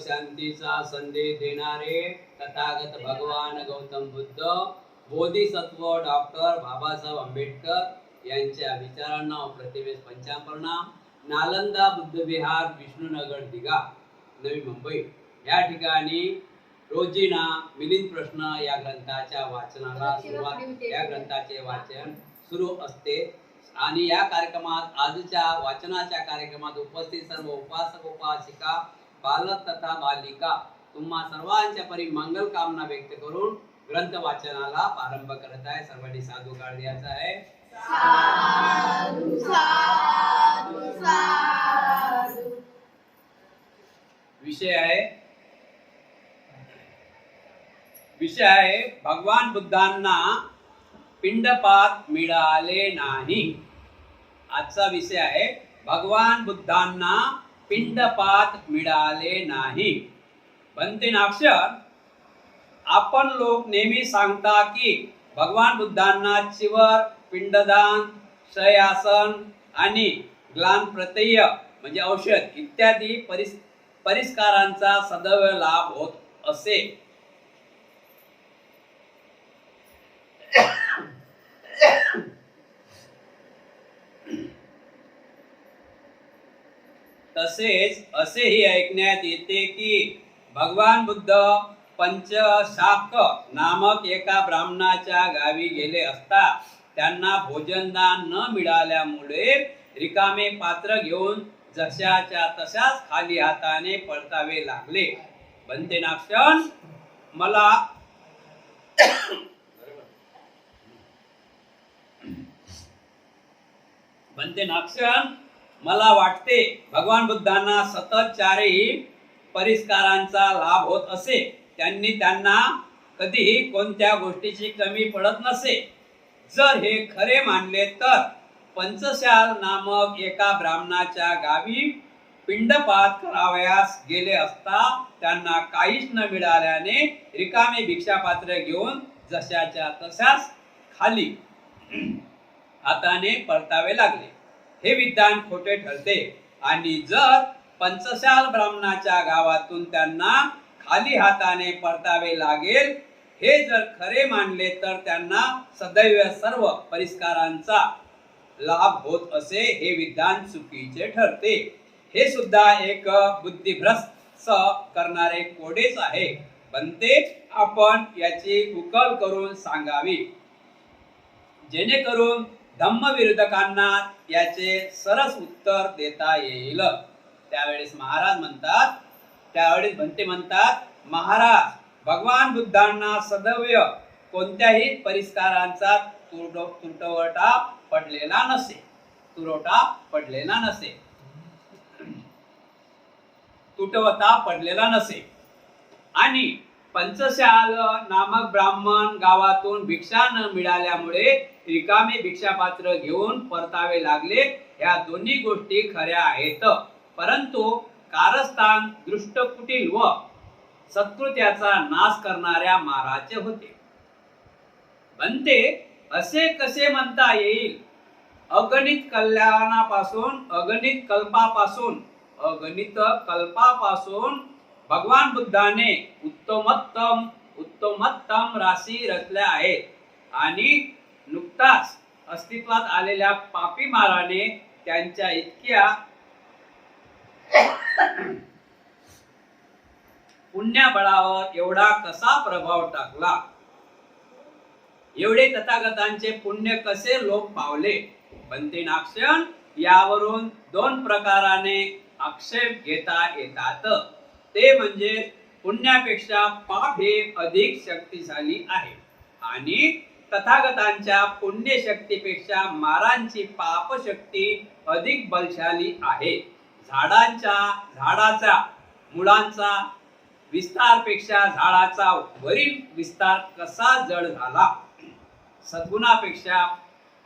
शांतीचा संदेश देणारे तथागत भगवान गौतम बुद्ध, बोधिसत्व डॉक्टर बाबासाहेब आंबेडकर यांच्या विचारांना प्रतिवेश पंचाप्रणाम. नालंदा बुद्ध विहार, विष्णुनगर, दिघा, नवी मुंबई या ठिकाणी रोजीना मिलिंद प्रश्न या ग्रंथाच्या वाचनाला सुरुवात, या ग्रंथाचे वाचन सुरू असते आणि या कार्यक्रमात आजच्या वाचनाच्या कार्यक्रमात उपस्थित सर्व उपासक उपासिका, बालक तथा बालिका तुम्हा सर्वांच्या परी मंगल कामना व्यक्त करून ग्रंथ वाचनाला प्रारंभ करत आहे. सर्वांनी साधू काळ द्यायचा आहे. साधू साधू साधू. विषय आहे भगवान बुद्धांना पिंडपात मिळाले नाही. आजचा विषय आहे भगवान बुद्धांना पिंडपात मिळाले नाही. बंतेनाक्षर, आपण लोक नेहमी सांगता की भगवान बुद्धांना चिवर, पिंडदान, शयासन आणि ग्लान प्रत्यय म्हणजे औषध इत्यादी परिस्कारांचा सदैव लाभ होत असे. तसेच असेही ऐकण्यात येते की भगवान बुद्ध पंचशाक नामक एका ब्राह्मणाच्या गावी गेले असता त्यांना भोजनदान न मिळाल्यामुळे रिकामे पात्र घेऊन जशाच्या तशाच खाली हाताने परतावे लागले. बंतेनाक्षर, मला वाटते भगवान बुद्धांना सतत चारही परिस्कारांचा लाभ होत असे. त्यांना कधीही कोणत्या गोष्टीची कमी पडत नसे. जर हे खरे मानले तर पंचशाल नामक एका ब्राह्मणाच्या गावी पिंडपात करावयास गेले असता त्यांना काहीच न मिळाल्याने रिकामे भिक्षापात्र घेऊन जशाच्या तशाच खाली हाताने परतावे लागले. हे विधान खोटे ठरते आणि जर पंचशाल ब्राह्मणाच्या गावातून त्यांना खाली हाताने परतावे लागेल हे जर खरे मानले तर त्यांना सदैव सर्व परिस्कारांचा लाभ होत असे. हे विधान चुकीचे ठरते. हे सुद्धा एक बुद्धिभ्रष्ट करणारे कोडेच आहे. बनते आपण याची उकल करून सांगावी जेणेकरून धम्मविरोधकांना याचे सरस उत्तर देता येईल. त्यावेळेस बनते म्हणतात, महाराज, भगवान बुद्धांना सदैव कोणत्याही परिस्कारांचा तुटवटा पडलेला नसे आणि पंचशाल नामक ब्राह्मण गावातून भिक्षा न मिळाल्यामुळे रिकामे भिक्षापात्र घेऊन परतावे लागले. ह्या दोन्ही गोष्टी खऱ्या आहेत, परंतु कारस्थान दृष्टकुटील व सत्कृत्याचा नाश करणाऱ्या माराचे होते. बनते, असे कसे म्हणता येईल? अगणित कल्पापासून भगवान बुद्धाने उत्तमोत्तम राशी रचल्या आहेत आणि नुकताच अस्तित्वात आलेल्या पापी माराने त्यांच्या इतक्या पुण्यबळावर एवढा कसा प्रभाव टाकला? एवढे तथागतांचे पुण्य कसे लोप पावले? बंतेनाक्षर, यावरून दोन प्रकाराने आक्षेप घेता येतात. ते म्हणजे पुण्यापेक्षा पाप हे अधिक शक्तिशाली आहे आणि तथागतांच्या पुण्यशक्तीपेक्षा मारांची पापशक्ती अधिक बलशाली आहे. झाडाचा मुळांचा विस्तारपेक्षा झाडाचा वरील विस्तार कसा जड झाला? सद्गुणापेक्षा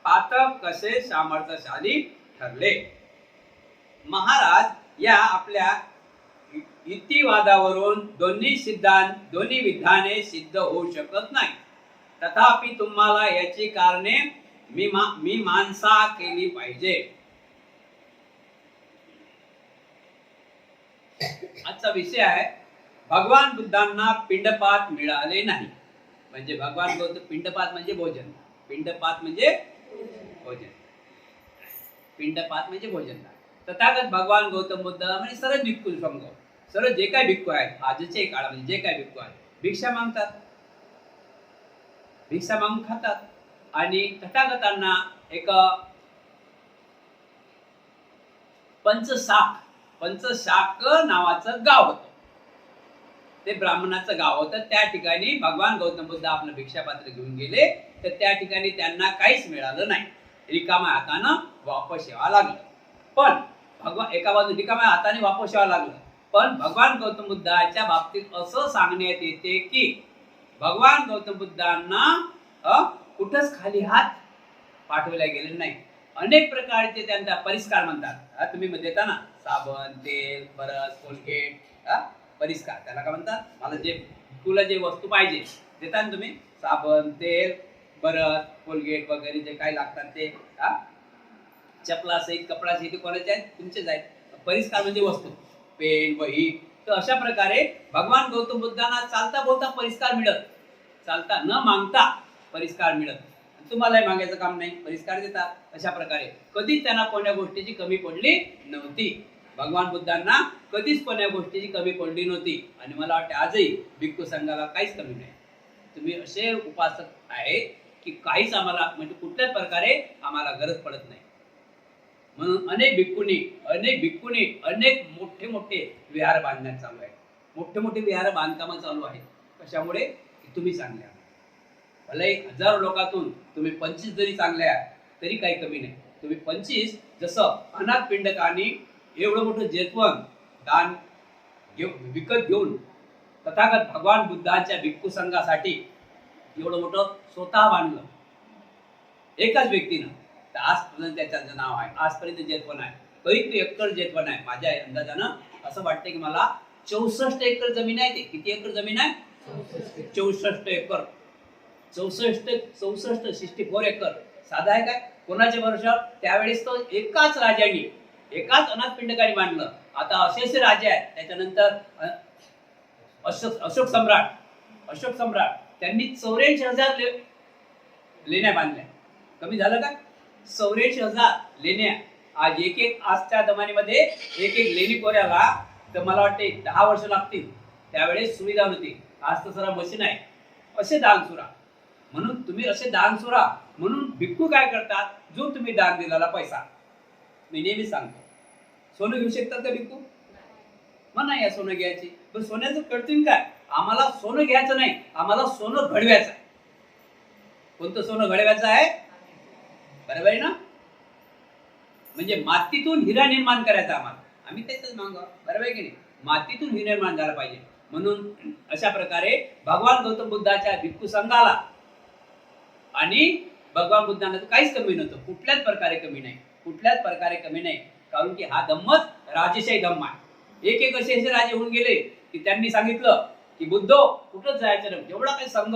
पातक कसे सामर्थ्यशाली ठरले? महाराज या आपल्या युक्तिवादावरून दोन्ही विधाने सिद्ध होऊ शकत नाही. तथापि तुम्हाला याची कारणे मीमांसा केली पाहिजे. आजचा विषय आहे भगवान बुद्धांना पिंडपात मिळाले नाही. म्हणजे भगवान गौतम, पिंडपात म्हणजे भोजन, पिंडपात म्हणजे भोजन, पिंडपात म्हणजे भोजन. तथागत भगवान गौतम बुद्ध म्हणजे सर्व भिक्खू संघ, सर्व जे काय भिक्खू आहेत आजचे काळामध्ये जे काय भिक्खू आहेत भिक्षा मागतात, भिक्षा मागून खातात. आणि तथागतांना एक पंचशाक नावाचं गाव होतं. ते ब्राह्मणाचं गाव होतं. त्या ठिकाणी भगवान गौतम बुद्ध आपलं भिक्षापात्र घेऊन गेले, तर त्या ठिकाणी त्यांना काहीच मिळालं नाही. रिकाम्या हातानं वापस यावं लागलं. पण भगवान एका बाजू रिकाम्या हाताने वापस यावं लागलं. पण भगवान गौतम बुद्धाच्या बाबतीत असं सांगण्यात येते की भगवान गौतम बुद्धांना कुठंच खाली हात पाठवल्या गेले नाही. अनेक प्रकारचे त्यांचा परिष्कार म्हणतात. तुम्ही देता ना साबण, तेल, बरस, कोलगेट, परिष्कार त्याला काय म्हणतात. मला जे तुला जे वस्तू पाहिजे देता ना तुम्ही, साबण, तेल, बरस, कोलगेट वगैरे जे काही लागतात ते, चपला सहित कपडा सहित कोणाचे आहेत, तुमचेच आहेत. परिष्कार म्हणजे वस्तू, पेन, वही. तर अशा प्रकारे भगवान गौतम बुद्धांना चालता बोलता परिष्कार मिळत, चालता न मागता परिष्कार मिळत. तुम्हालाही मागायचं काम नाही, परिष्कार देतात. अशा प्रकारे कधीच त्यांना कोण्या गोष्टीची कमी पडली नव्हती. भगवान बुद्धांना कधीच कोण्या गोष्टीची कमी पडली नव्हती. आणि मला वाटतं आजही भिक्खू संघाला काहीच कमी नाही. तुम्ही असे उपासक आहे की काहीच आम्हाला म्हणजे कुठल्याच प्रकारे आम्हाला गरज पडत नाही. म्हणून अनेक भिक्खूंनी अनेक मोठे मोठे विहार बांधण्यात चालू आहे. मोठे मोठे विहार बांधकाम चालू आहे. कशामुळे? तुम्ही चांगले आहात. भले हजारो लोकातून तुम्ही 25 जरी चांगले आहात तरी काही कमी नाही. तुम्ही 25 जसं अनाथ पिंडकांनी एवढं मोठं जेतवन दान विकत घेऊन तथागत भगवान बुद्धांच्या भिक्खू संघासाठी एवढं मोठं स्वतः बांधलं एकाच व्यक्तीनं. तर आजपर्यंत त्याचं नाव आहे, आजपर्यंत जेतवन आहे. कधी एकर जेतवन आहे. माझ्या अंदाजानं असं वाटतं की मला 64 एकर जमीन आहे. ते किती एकर जमीन आहे? 64 एकर. 64 एकर साधा आहे काय? कोणाच्या भरोशावर? त्यावेळेस तो एकाच राजाने एकाच अनाथ पिंडकाने बांधलं. आता असे राजे आहेत. त्याच्यानंतर अशोक सम्राट त्यांनी 84,000 लेण्या बांधल्या. कमी झालं का? 84,000 लेण्या. आज एक आजच्या जमान्यामध्ये एक लेणी कोऱ्याला तर मला वाटते 10 वर्ष लागतील. त्यावेळेस सुविधा नव्हती. आज तर सर मशीन आहे. असे दानसुरा म्हणून तुम्ही असे दानसुरा म्हणून भिक्खू काय करतात? जो तुम्ही दान दिलेला पैसा, मी नेहमी सांगतो, सोनं घेऊ शकतात का भिक्खू? म्हणा या सोनं घ्यायची. पण सोन्याचं कळतील काय? आम्हाला सोनं घ्यायचं नाही, आम्हाला सोनं घडवायचं आहे. कोणतं सोनं घडवायचं आहे? बरोबर आहे ना? म्हणजे मातीतून हिरा निर्माण करायचा आम्हाला. आम्ही त्याच मागवा. बरोबर आहे की नाही? मातीतून हिरा निर्माण झाला पाहिजे. म्हणून अशा प्रकारे भगवान गौतम बुद्धाच्या भिक्खू संघाला आणि भगवान बुद्धांना काहीच कमी नव्हतं. कुठल्याच प्रकारे कमी नाही. कारण की हा धम्मच राजेशाही धम्म आहे. एक असे राजे होऊन गेले की त्यांनी सांगितलं की बुद्ध कुठंच जायचं नाही. जेवढा काही संघ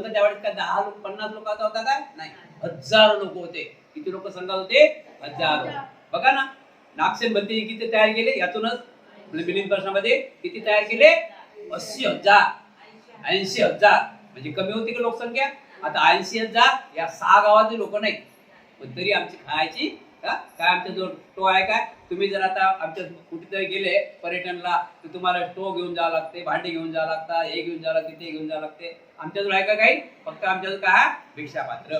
त्यावेळेस काय 10 लोक 50 लोकांचा होता काय? नाही, हजारो लोक होते. किती लोक संघात होते? हजारो. बघा ना, नागसेन बंदी किती तयार केले यातूनच मिलिंद प्रश्नामध्ये किती तयार केले? 80,000 80,000. म्हणजे कमी होती का लोकसंख्या? आता 80,000 या 6 गावातील लोक नाही. पण तरी आमची खायची काय आमच्या जो टो आहे काय? तुम्ही जर आता आमच्या कुठेतरी गेले पर्यटनला तर तुम्हाला टो घेऊन जावं लागते, भांडी घेऊन जावं लागतात, हे घेऊन जावं लागते, ते घेऊन जावं लागते. आमच्याजवळ आहे का काही? फक्त आमच्याजवळ काय आहे? भिक्षापात्र.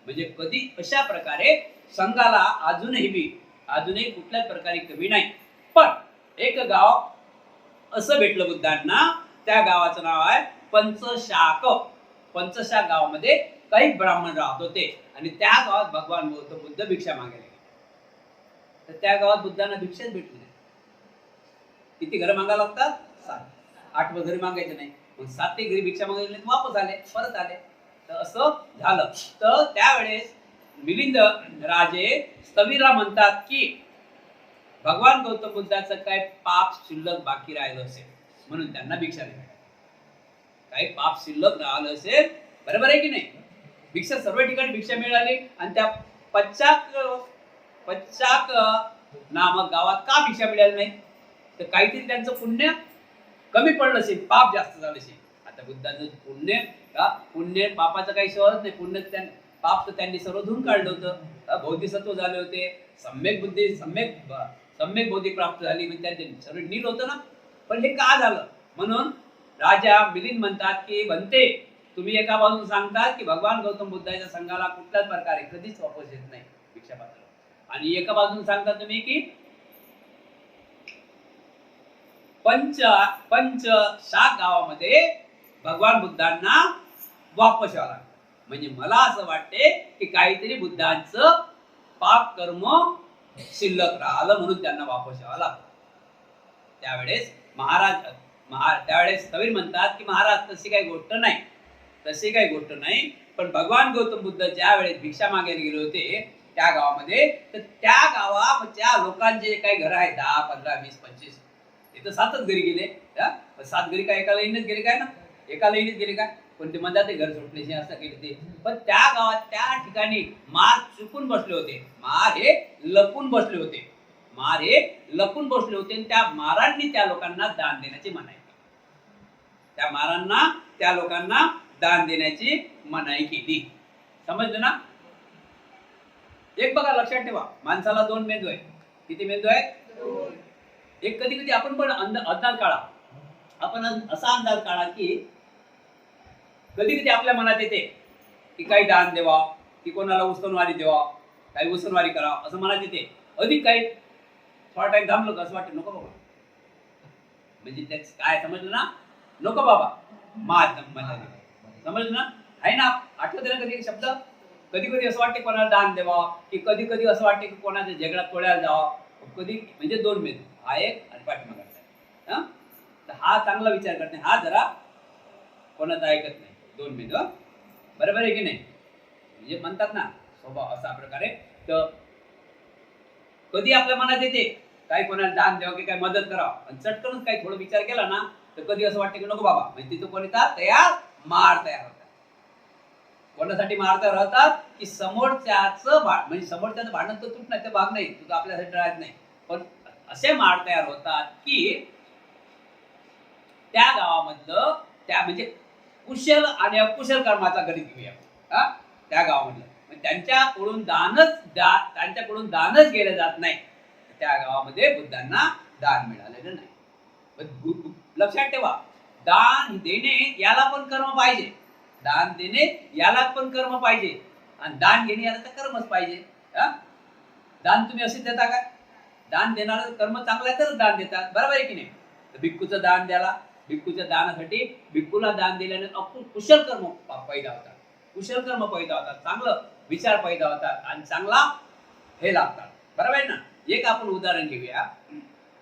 म्हणजे कधी अशा प्रकारे संघाला अजूनही कुठल्याच प्रकारे कमी नाही. पण एक गाव असं भेटलं बुद्धांना, त्या गावाचं नाव आहे पंचशाक. पंचशाक गावामध्ये काही ब्राह्मण राहत होते आणि त्या गावात भगवान गौतम बुद्ध भिक्षा मागायला गेले. तर त्या गावात बुद्धांना भिक्षाच भेटली नाही. किती घर मागायला लागतात? 7. 8 घरी मागायचे नाही. मग 7 घरी भिक्षा मागायला वापस आले, परत आले. तर असं झालं. तर त्यावेळेस मिलिंद राजे स्थविरला म्हणतात की भगवान गौतम बुद्धाचं काय पाप शिल्लक बाकी राहिलं असेल म्हणून त्यांना भिक्षा नाही. काही पाप शिल्लक राहिलं असेल. बरोबर आहे की नाही? भिक्षा सर्व ठिकाणी भिक्षा मिळाली आणि त्या पच्चाक नामक गावात का भिक्षा मिळाली नाही? तर काहीतरी त्यांचं पुण्य कमी पडलं असेल, पाप जास्त झालं असेल. आता बुद्धाचं पुण्य पुण्य पापाचं काही सहज नाही. पुण्य पाप तर त्यांनी सर्व धुवून काढलं होतं. बोधिसत्व झाले होते, सम्यक बुद्धी सम्यक बोधी प्राप्त झाली, म्हणजे त्यांचे सर्व नील होतं ना. पण हे का झालं? म्हणून राजा मिलिंद म्हणतात की बनते, तुम्ही एका बाजून सांगतात की भगवान गौतम बुद्धाच्या संघाला कुठल्याच प्रकारे कधीच वापस येत नाही भिक्षापात्र, आणि एका बाजून सांगता तुम्ही की पंच गावामध्ये भगवान बुद्धांना वापस यावं लागतं. म्हणजे मला असं वाटते की काहीतरी बुद्धांचं पाप कर्म शिल्लक राहिलं म्हणून त्यांना वापस यावं लागतं. त्यावेळेस त्यावेळेस कबीर म्हणतात की महाराज तशी काही गोष्ट नाही, तशी काही गोष्ट नाही. पण भगवान गौतम बुद्ध ज्या वेळेस भिक्षा मागायला गेले होते त्या गावामध्ये, तर त्या गावाच्या लोकांचे काही घर आहेत 10, 15, 20, 25, इथं 7च घरी गेले. 7 घरी काय एका लाईनच गेले काय ना, एका लाईनच गेले काय? पण ते म्हणतात ते घर सुटले असं केले ते. पण त्या गावात त्या ठिकाणी मार चुकून बसले होते, मार हे लपून बसले होते, मार हे लपून बसले होते. आणि त्या मारांनी त्या लोकांना दान देण्याची मनाई केली. त्या मारांना त्या लोकांना दान देण्याची मनाई केली. समजलं ना? एक बघा लक्षात ठेवा, माणसाला 2 मेंदू आहे. किती मेंदू आहे? 2. एक कधी कधी आपण पण अंदाज काढा, आपण असा अंदाज काढा की कधी कधी आपल्या मनात येते की काही दान देवा, की कोणाला उसनवारी देवा, काही उसनवारी करा असं मनात येते. अधिक काही थोडा टाइम थांबलो असं वाटतं नको बाबा, म्हणजे त्याच काय समजलं ना, नको बाबा समजलं ना, आहे ना? आठवते ना कधी शब्द? कधी कधी असं वाटते कोणाला दान देवा, की कधी कधी असं वाटते की कोणाच्या झगड्यात तोड्याला जावा. कधी म्हणजे 2 मेंदू, हा एक आणि पाठीमागचा. तर हा चांगला विचार करते, हा जरा कोणाचा ऐकत नाही. 2 मेंदू, बरोबर आहे की नाही? म्हणजे म्हणतात ना स्वभाव असा प्रकारे. तर कधी आपल्या मनात येते काही कोणाला दान द्यावं की काही मदत करावं, आणि चटकनच काही थोडं विचार केला ना तर कधी असं वाटतं की नको बाबा. म्हणजे तिथं कोणी तयार होतात. कोणासाठी मार तयार होतात की समोरच्याचं म्हणजे समोरच्याचं भांडण तर तुट नाही, ते भाग नाही, तुझं आपल्यासाठी राहत नाही. पण असे मार तयार होतात की त्या गावामधलं त्या म्हणजे कुशल आणि अकुशल कर्माचा गणित घेऊया त्या गावामधलं, त्यांच्याकडून दानच केलं जात नाही. त्या गावामध्ये बुद्धांना दान मिळालेलं नाही. लक्षात ठेवा, दान देणे याला पण कर्म पाहिजे, दान देणे याला पण कर्म पाहिजे, आणि दान घेणे याला तर कर्मच पाहिजे. दान तुम्ही असे देता का? दान देणारं कर्म चांगलं आहे तर दान देतात, बरोबर आहे की नाही? तर भिक्खूचं दान द्याला, भिक्खूच्या दानासाठी भिक्खूला दान दिल्याने कुशल कर्म पैदा होतात, कुशल कर्म पैदा होतात, चांगलं विचार पैदा होतात, आणि चांगला हे लागतात, बरोबर आहे ना? एक आपण उदाहरण घेऊया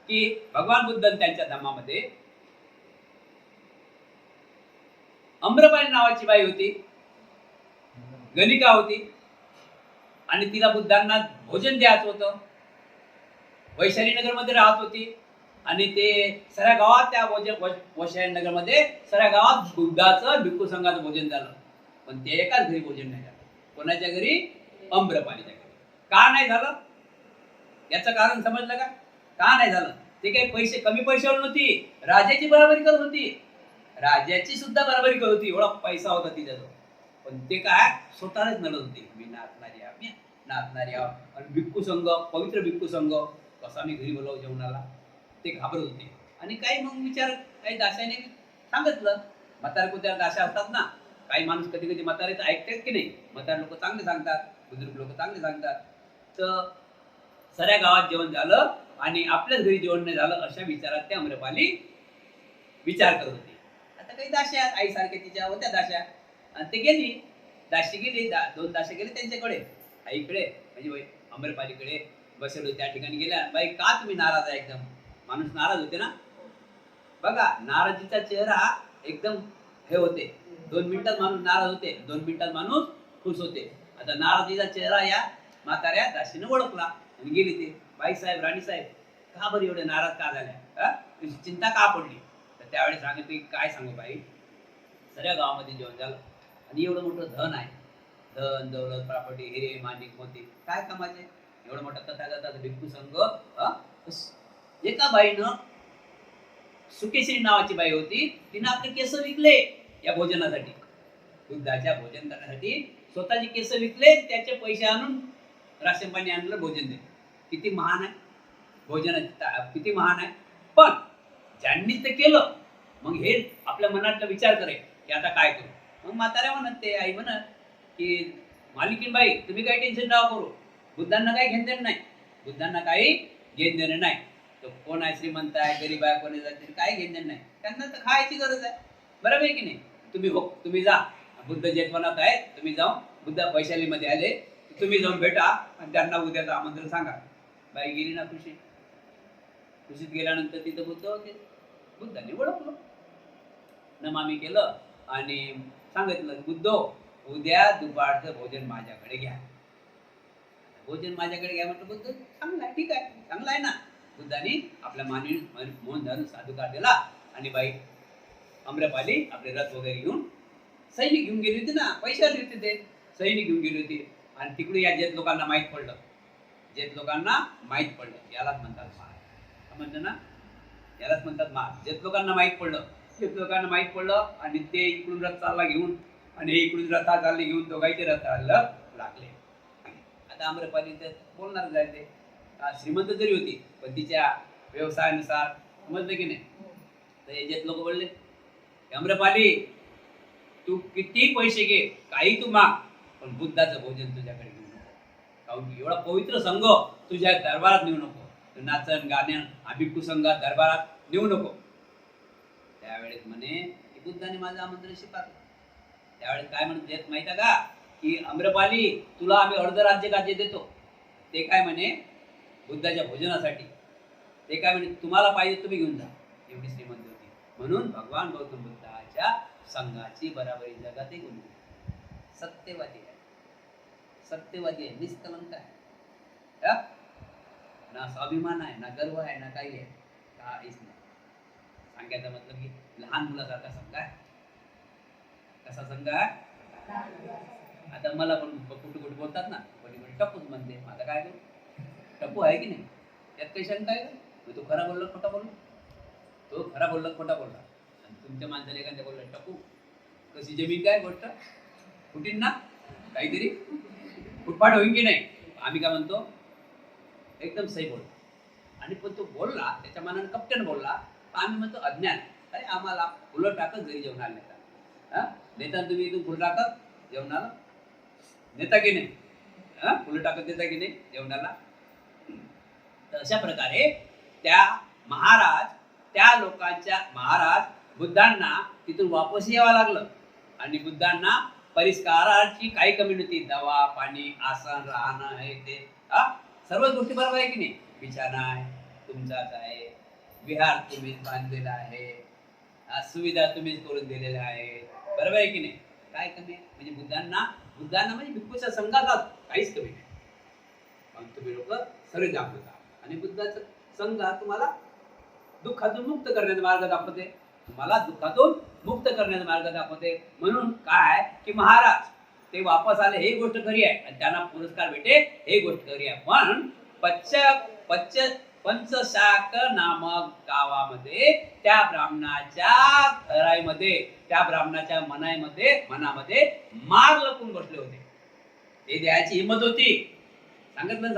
की भगवान बुद्ध त्यांच्या धम्मामध्ये अम्रपाली नावाची बाई होती, गणिका होती, आणि तिला बुद्धांना भोजन द्यायचं होतं. वैशाली नगर मध्ये राहत होती, आणि ते सगळ्या गावात त्या वैशाली नगर मध्ये सगळ्या गावात बुद्धाचं भिक्खू संघाचं भोजन झालं. पण ते एकाच घरी भोजन नाही झालं. कोणाच्या घरी? अम्रपालीच्या घरी. का नाही झालं याचं कारण समजलं का? का नाही झालं? ते काही कमी पैशावर नव्हती, राजाची बराबरी करत होती, राजाची सुद्धा बराबरी करत होती, एवढा पैसा होता तिच्याजवळ. पण ते काय स्वतःच नडत होते, मी नाचणारी आहोत, आणि भिक्खू संघ, पवित्र भिक्खू संघ कसा मी घरी बोलाव जेवणाला, ते घाबरत होते. आणि काही मग विचार काही दाशाने सांगितलं, म्हातारे कुत्या दाशा असतात ना, काही माणूस कधी कधी म्हातारेचं ऐकतात की नाही, म्हातारे लोक चांगले सांगतात, बुजुर्ग लोक चांगले सांगतात. तर सगळ्या गावात जेवण झालं आणि आपल्याच घरी जेवण नाही झालं, अशा विचारात त्या अम्रपाली विचार करत होती. आता काही दाशा आईसारख्या तिच्या होत्या दाशा, आणि ते गेली, दाशी गेली, 2 दाशा गेले त्यांच्याकडे, आईकडे म्हणजे अम्रपालीकडे बसलो. त्या ठिकाणी गेल्या, बाई का तुम्ही नाराज आहे? एकदम माणूस नाराज होते ना, बघा नाराजीचा चेहरा एकदम हे होते. 2 मिनिटात माणूस नाराज होते, 2 मिनिटात माणूस खुश होते. आता नाराजीचा चेहरा या म्हाताऱ्या दाशीने ओळखला आणि गेली. ते बाई साहेब, राणी साहेब, का बरं एवढे नाराज का झाल्या, चिंता का पडली? तर त्यावेळेस सांगितलं, काय सांगू बाई, सगळ्या गावामध्ये जेवण झालं, आणि एवढं मोठं धन आहे, धन दौलत प्रॉपर्टी हिरे माणिक मोती, काय कामाचे? एवढं मोठं तथागताचं भिक्खू संघ, एका बाईनं सुकेश्री नावाची बाई होती, तिने आपले केस विकले या भोजनासाठी, बुद्धाच्या भोजन करण्यासाठी स्वतःचे केस विकले, त्याचे पैसे आणून राशन पाणी आणलं, भोजन दिलं. किती महान आहे भोजन, किती महान आहे. पण ज्यांनी ते केलं, मग हे आपल्या मनातला विचार करे की आता काय करू. मग म्हाताऱ्या म्हणत, ते आई म्हणत की मालकीन बाई तुम्ही काही टेन्शन नका करू, बुद्धांना काही घेण देणं नाही, बुद्धांना काही घेण देणं नाही. तो कोण आहे, श्रीमंत आहे, गरीब आहे, कोणी जाते, काही घेण देणं नाही, त्यांना तर खायची गरज आहे. बरोबर आहे की नाही. तुम्ही जा, बुद्ध जेठवनात आहे, तुम्ही जाऊन बुद्ध वैशालीमध्ये आले, तुम्ही जाऊन भेटा आणि त्यांना उद्याचं आमंत्रण सांगा. बाई गेली ना खुशीत गेल्यानंतर तिथं बुद्ध होते. बुद्धाने ओळखलं, नमामी केलं आणि सांगितलं, बुद्ध उद्या दुपारचं भोजन माझ्याकडे घ्या. भोजन माझ्याकडे घ्या म्हटलं. बुद्ध चांगला आहे, ठीक आहे, चांगला आहे ना. बुद्धाने आपल्या मानवी मौन धरून साधुकार दिला आणि बाई आम्रपाली आपले रथ वगैरे घेऊन, सैनिक घेऊन गेली होती ना, पैशावर होते ते सैनिक घेऊन गेली होती. आणि तिकडे या जेत लोकांना माहीत पडलं, यालाच म्हणतात मार. म्हणलं ना, यालाच म्हणतात मार. जेत लोकांना माहीत पडलं आणि ते इकडून रथ चालला घेऊन आणि इकडून रथा चालले घेऊन दोघांचे रथ लागले. आता आम्रपाली तर बोलणार जायचे, श्रीमंत जरी होती पण तिच्या व्यवसायानुसार, समजलं की नाही. तर हे जेत लोक बोलले, आम्रपाली तू किती पैसे घे, काही तू माग, पण बुद्धाचं भोजन तुझ्याकडे घेऊ नको, काऊन की एवढा पवित्र संघ तुझ्या दरबारात नेऊ नको, नाचन गाण्या अभिक्खू संघात दरबारात नेऊ नको. त्यावेळेस म्हणे की बुद्धाने माझं आमंत्रण स्वीकारलं. त्यावेळेस काय म्हणत माहिती आहे का, की आम्रपाली तुला आम्ही अर्ध राज्य देतो. ते काय म्हणे, बुद्धाच्या भोजनासाठी ते काय म्हणे, तुम्हाला पाहिजे तुम्ही घेऊन जा. एवढी श्रीमंत होती. म्हणून भगवान गौतम बुद्धाच्या संघाची बराबरी जगात एक गुण, सत्यवादी आहे, निष्कलंक आहे, ना स्वाभिमान आहे, ना गर्व आहे, ना काही आहे, काहीच नाही. सांगायचा मतलब की लहान मुलासारखा संघ आहे. कसा संघ आहे. आता मला पण कुठे बोलतात ना, कोणी टप्पूच म्हणते, आता काय करू, टप्पू आहे की नाही, त्यात काही शंका आहे का. तो खरा बोलला खोटा बोलला, आणि तुमच्या माणसाने एखाद्या बोलला टप्पू, कशी जमीन काय गोष्ट फुटीन ना, काहीतरी फुटफाट होईल की नाही. आम्ही काय म्हणतो, एकदम सही बोलला. आणि पण तो बोलला, त्याच्या मनाने कप्टन बोलला, आम्ही म्हणतो अज्ञान. अरे आम्हाला फुलं टाकत घरी जेवणाला नेता तुम्ही इथून फुलं टाकत जेवणाला नेता की नाही, फुलं टाकत देता की नाही जेवणाला. तर अशा प्रकारे त्या लोकांच्या बुद्धांना तिथून वापस यावं लागलं. आणि बुद्धांना परिष्काराची काही कमी नव्हती, दवा पाणी आसन राहणं हे ते सर्वच गोष्टी बरोबर आहे की नाही. बिछाना आहे तुमचाच आहे, विहार तुम्हीच बांधलेला आहे, सुविधा तुम्हीच करून दिलेल्या आहे, बरोबर आहे की नाही. काय कमी आहे म्हणजे बुद्धांना म्हणजे भिक्खूच्या संघाचा काहीच कमी नाही. पण तुम्ही लोक सर्व दाखवता आणि बुद्धाचा संघ हा तुम्हाला दुःखातून मुक्त करण्याचा मार्ग दाखवते. म्हणून काय की महाराज ते वापस आले हे गोष्ट खरी आहे आणि त्यांना पुरस्कार भेटे हे गोष्ट खरी आहे. पण पंचशाक नामक गावामध्ये त्या ब्राह्मणाच्या घरामध्ये, त्या ब्राह्मणाच्या मनामध्ये मार लपून बसले होते. ते द्यायची हिंमत होती. सांगितलं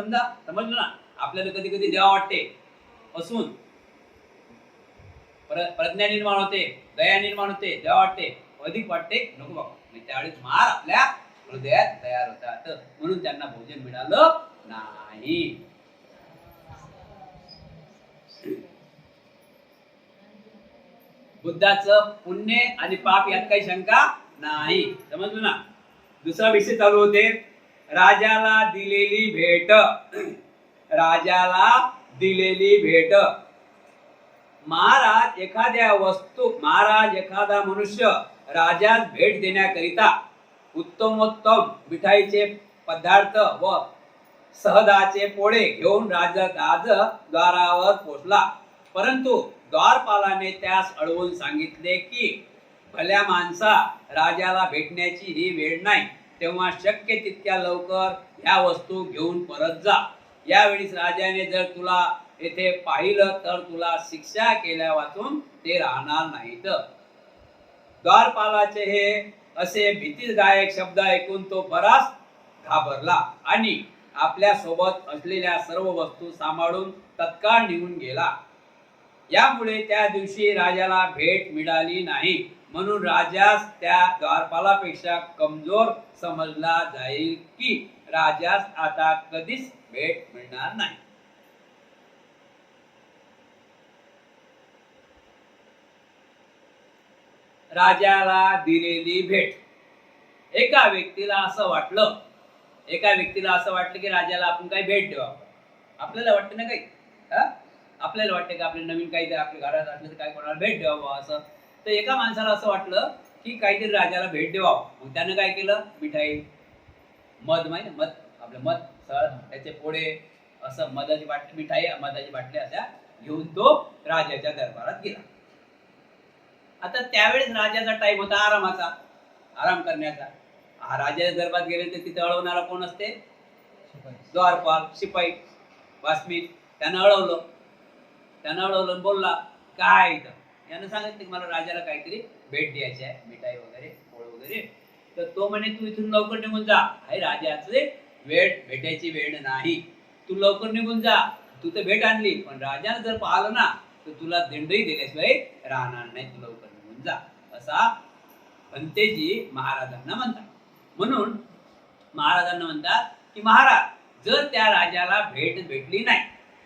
समजलं ना. आपल्याला कधी कधी देवा वाटते, असून प्रज्ञा निर्माण होते, दया निर्माण होते, देवा वाटते, अधिक वाटते नको बाबा. त्यावेळेस मार आपल्या हृदयात तयार होतात, म्हणून त्यांना भोजन मिळालं नाही. बुद्धाचं पुण्य आणि पाप यात काही शंका नाही. समजलं ना. दुसरा विषय चालू होते, राजाला दिलेली भेट. महाराज एखादा मनुष्य राजास भेट देण्याकरिता उत्तमोत्तम मिठाईचे पदार्थ व सहदाचे पोळे घेऊन राजद्वारावर पोहोचला. परंतु द्वारपालाने त्यास अडवून सांगितले की भल्या माणसा, राजाला भेटण्याची ही वेळ नाही, तेव्हा शक्य तितक्या लवकर ह्या वस्तू घेऊन परत जा. यावेळी राजाने जर तुला येथे पाहिलं तर तुला शिक्षा केल्या वाचून ते राहणार नाहीत. द्वारपालाचे हे असे भीतीदायक शब्द ऐकून तो बराच घाबरला आणि आपल्या सोबत असलेल्या सर्व वस्तू सांभाळून तत्काळ निघून गेला. यामुळे त्या दिवशी राजाला भेट मिळाली नाही, म्हणून राजास त्या द्वारपालापेक्षा कमजोर समजला जाईल की राजास आता कधीच भेट मिळणार नाही. राजाला दिलेली भेट. एका व्यक्तीला असं वाटलं की राजाला आपण काही भेट द्यावं. आपल्याला वाटतं ना काही, आपल्याला वाटतं की आपले नवीन काहीतरी आपल्या घरात असलं तर काय कोणाला भेट द्यावं असं. तर एका माणसाला असं वाटलं की काहीतरी राजाला भेट द्यावं. मग त्यानं काय केलं, मिठाई, मध, माहिती मध, आपलं मध, सळ, त्याचे पोळे, असं मधाची बाटली, मिठाई, मधाची बाटली अशा घेऊन तो राजाच्या दरबारात गेला. आता त्यावेळेस राजाचा टाइम होता आरामाचा, आराम करण्याचा. राजाच्या दरबारात गेले तर तिथे अळवणारा कोण असते, द्वारपाल, शिपाई, वासमी. त्यानं अळवलं बोलला, काय इथं. यानं सांगितलं की मला राजाला काहीतरी भेट द्यायची आहे, मिठाई वगैरे, पोळ वगैरे. तर तो म्हणे तू इथून लवकर निघून जा, आहे राजाचे भेटायची वेळ नाही, तू लवकर निघून जा. तू तर भेट आणली, पण राजाने जर पाहिलं ना तर तुला दंडही दिल्याशिवाय राहणार नाही, तू लवकर निघून जा, असा भंतेजी महाराजांना म्हणतात. म्हणून महाराजांना म्हणतात की महाराज, जर त्या राजाला भेट भेटली नाही,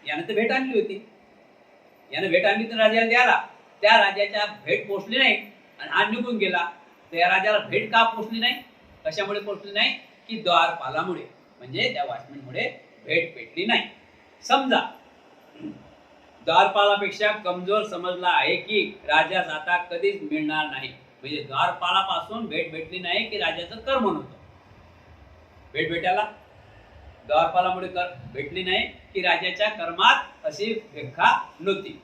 यानं तर भेट आणली होती, यानं भेट आणली तर राजाला द्याला, त्या राजाच्या भेट पोचली नाही आणि हा निघून गेला, तर या राजाला भेट का पोचली नाही, कशामुळे पोचली नाही, की द्वारपालामुळे, म्हणजे त्या वॉचमॅनमुळे भेट भेटली नाही. समजा द्वारपालापेक्षा कमजोर समजला आहे की राजास आता कधीच मिळणार नाही. म्हणजे द्वारपालापासून भेट भेटली नाही की राजाचं कर्म नव्हतं. भेट भेटायला द्वारपालामुळे भेटली नाही की राजाच्या कर्मात अशी व्याख्या नव्हती.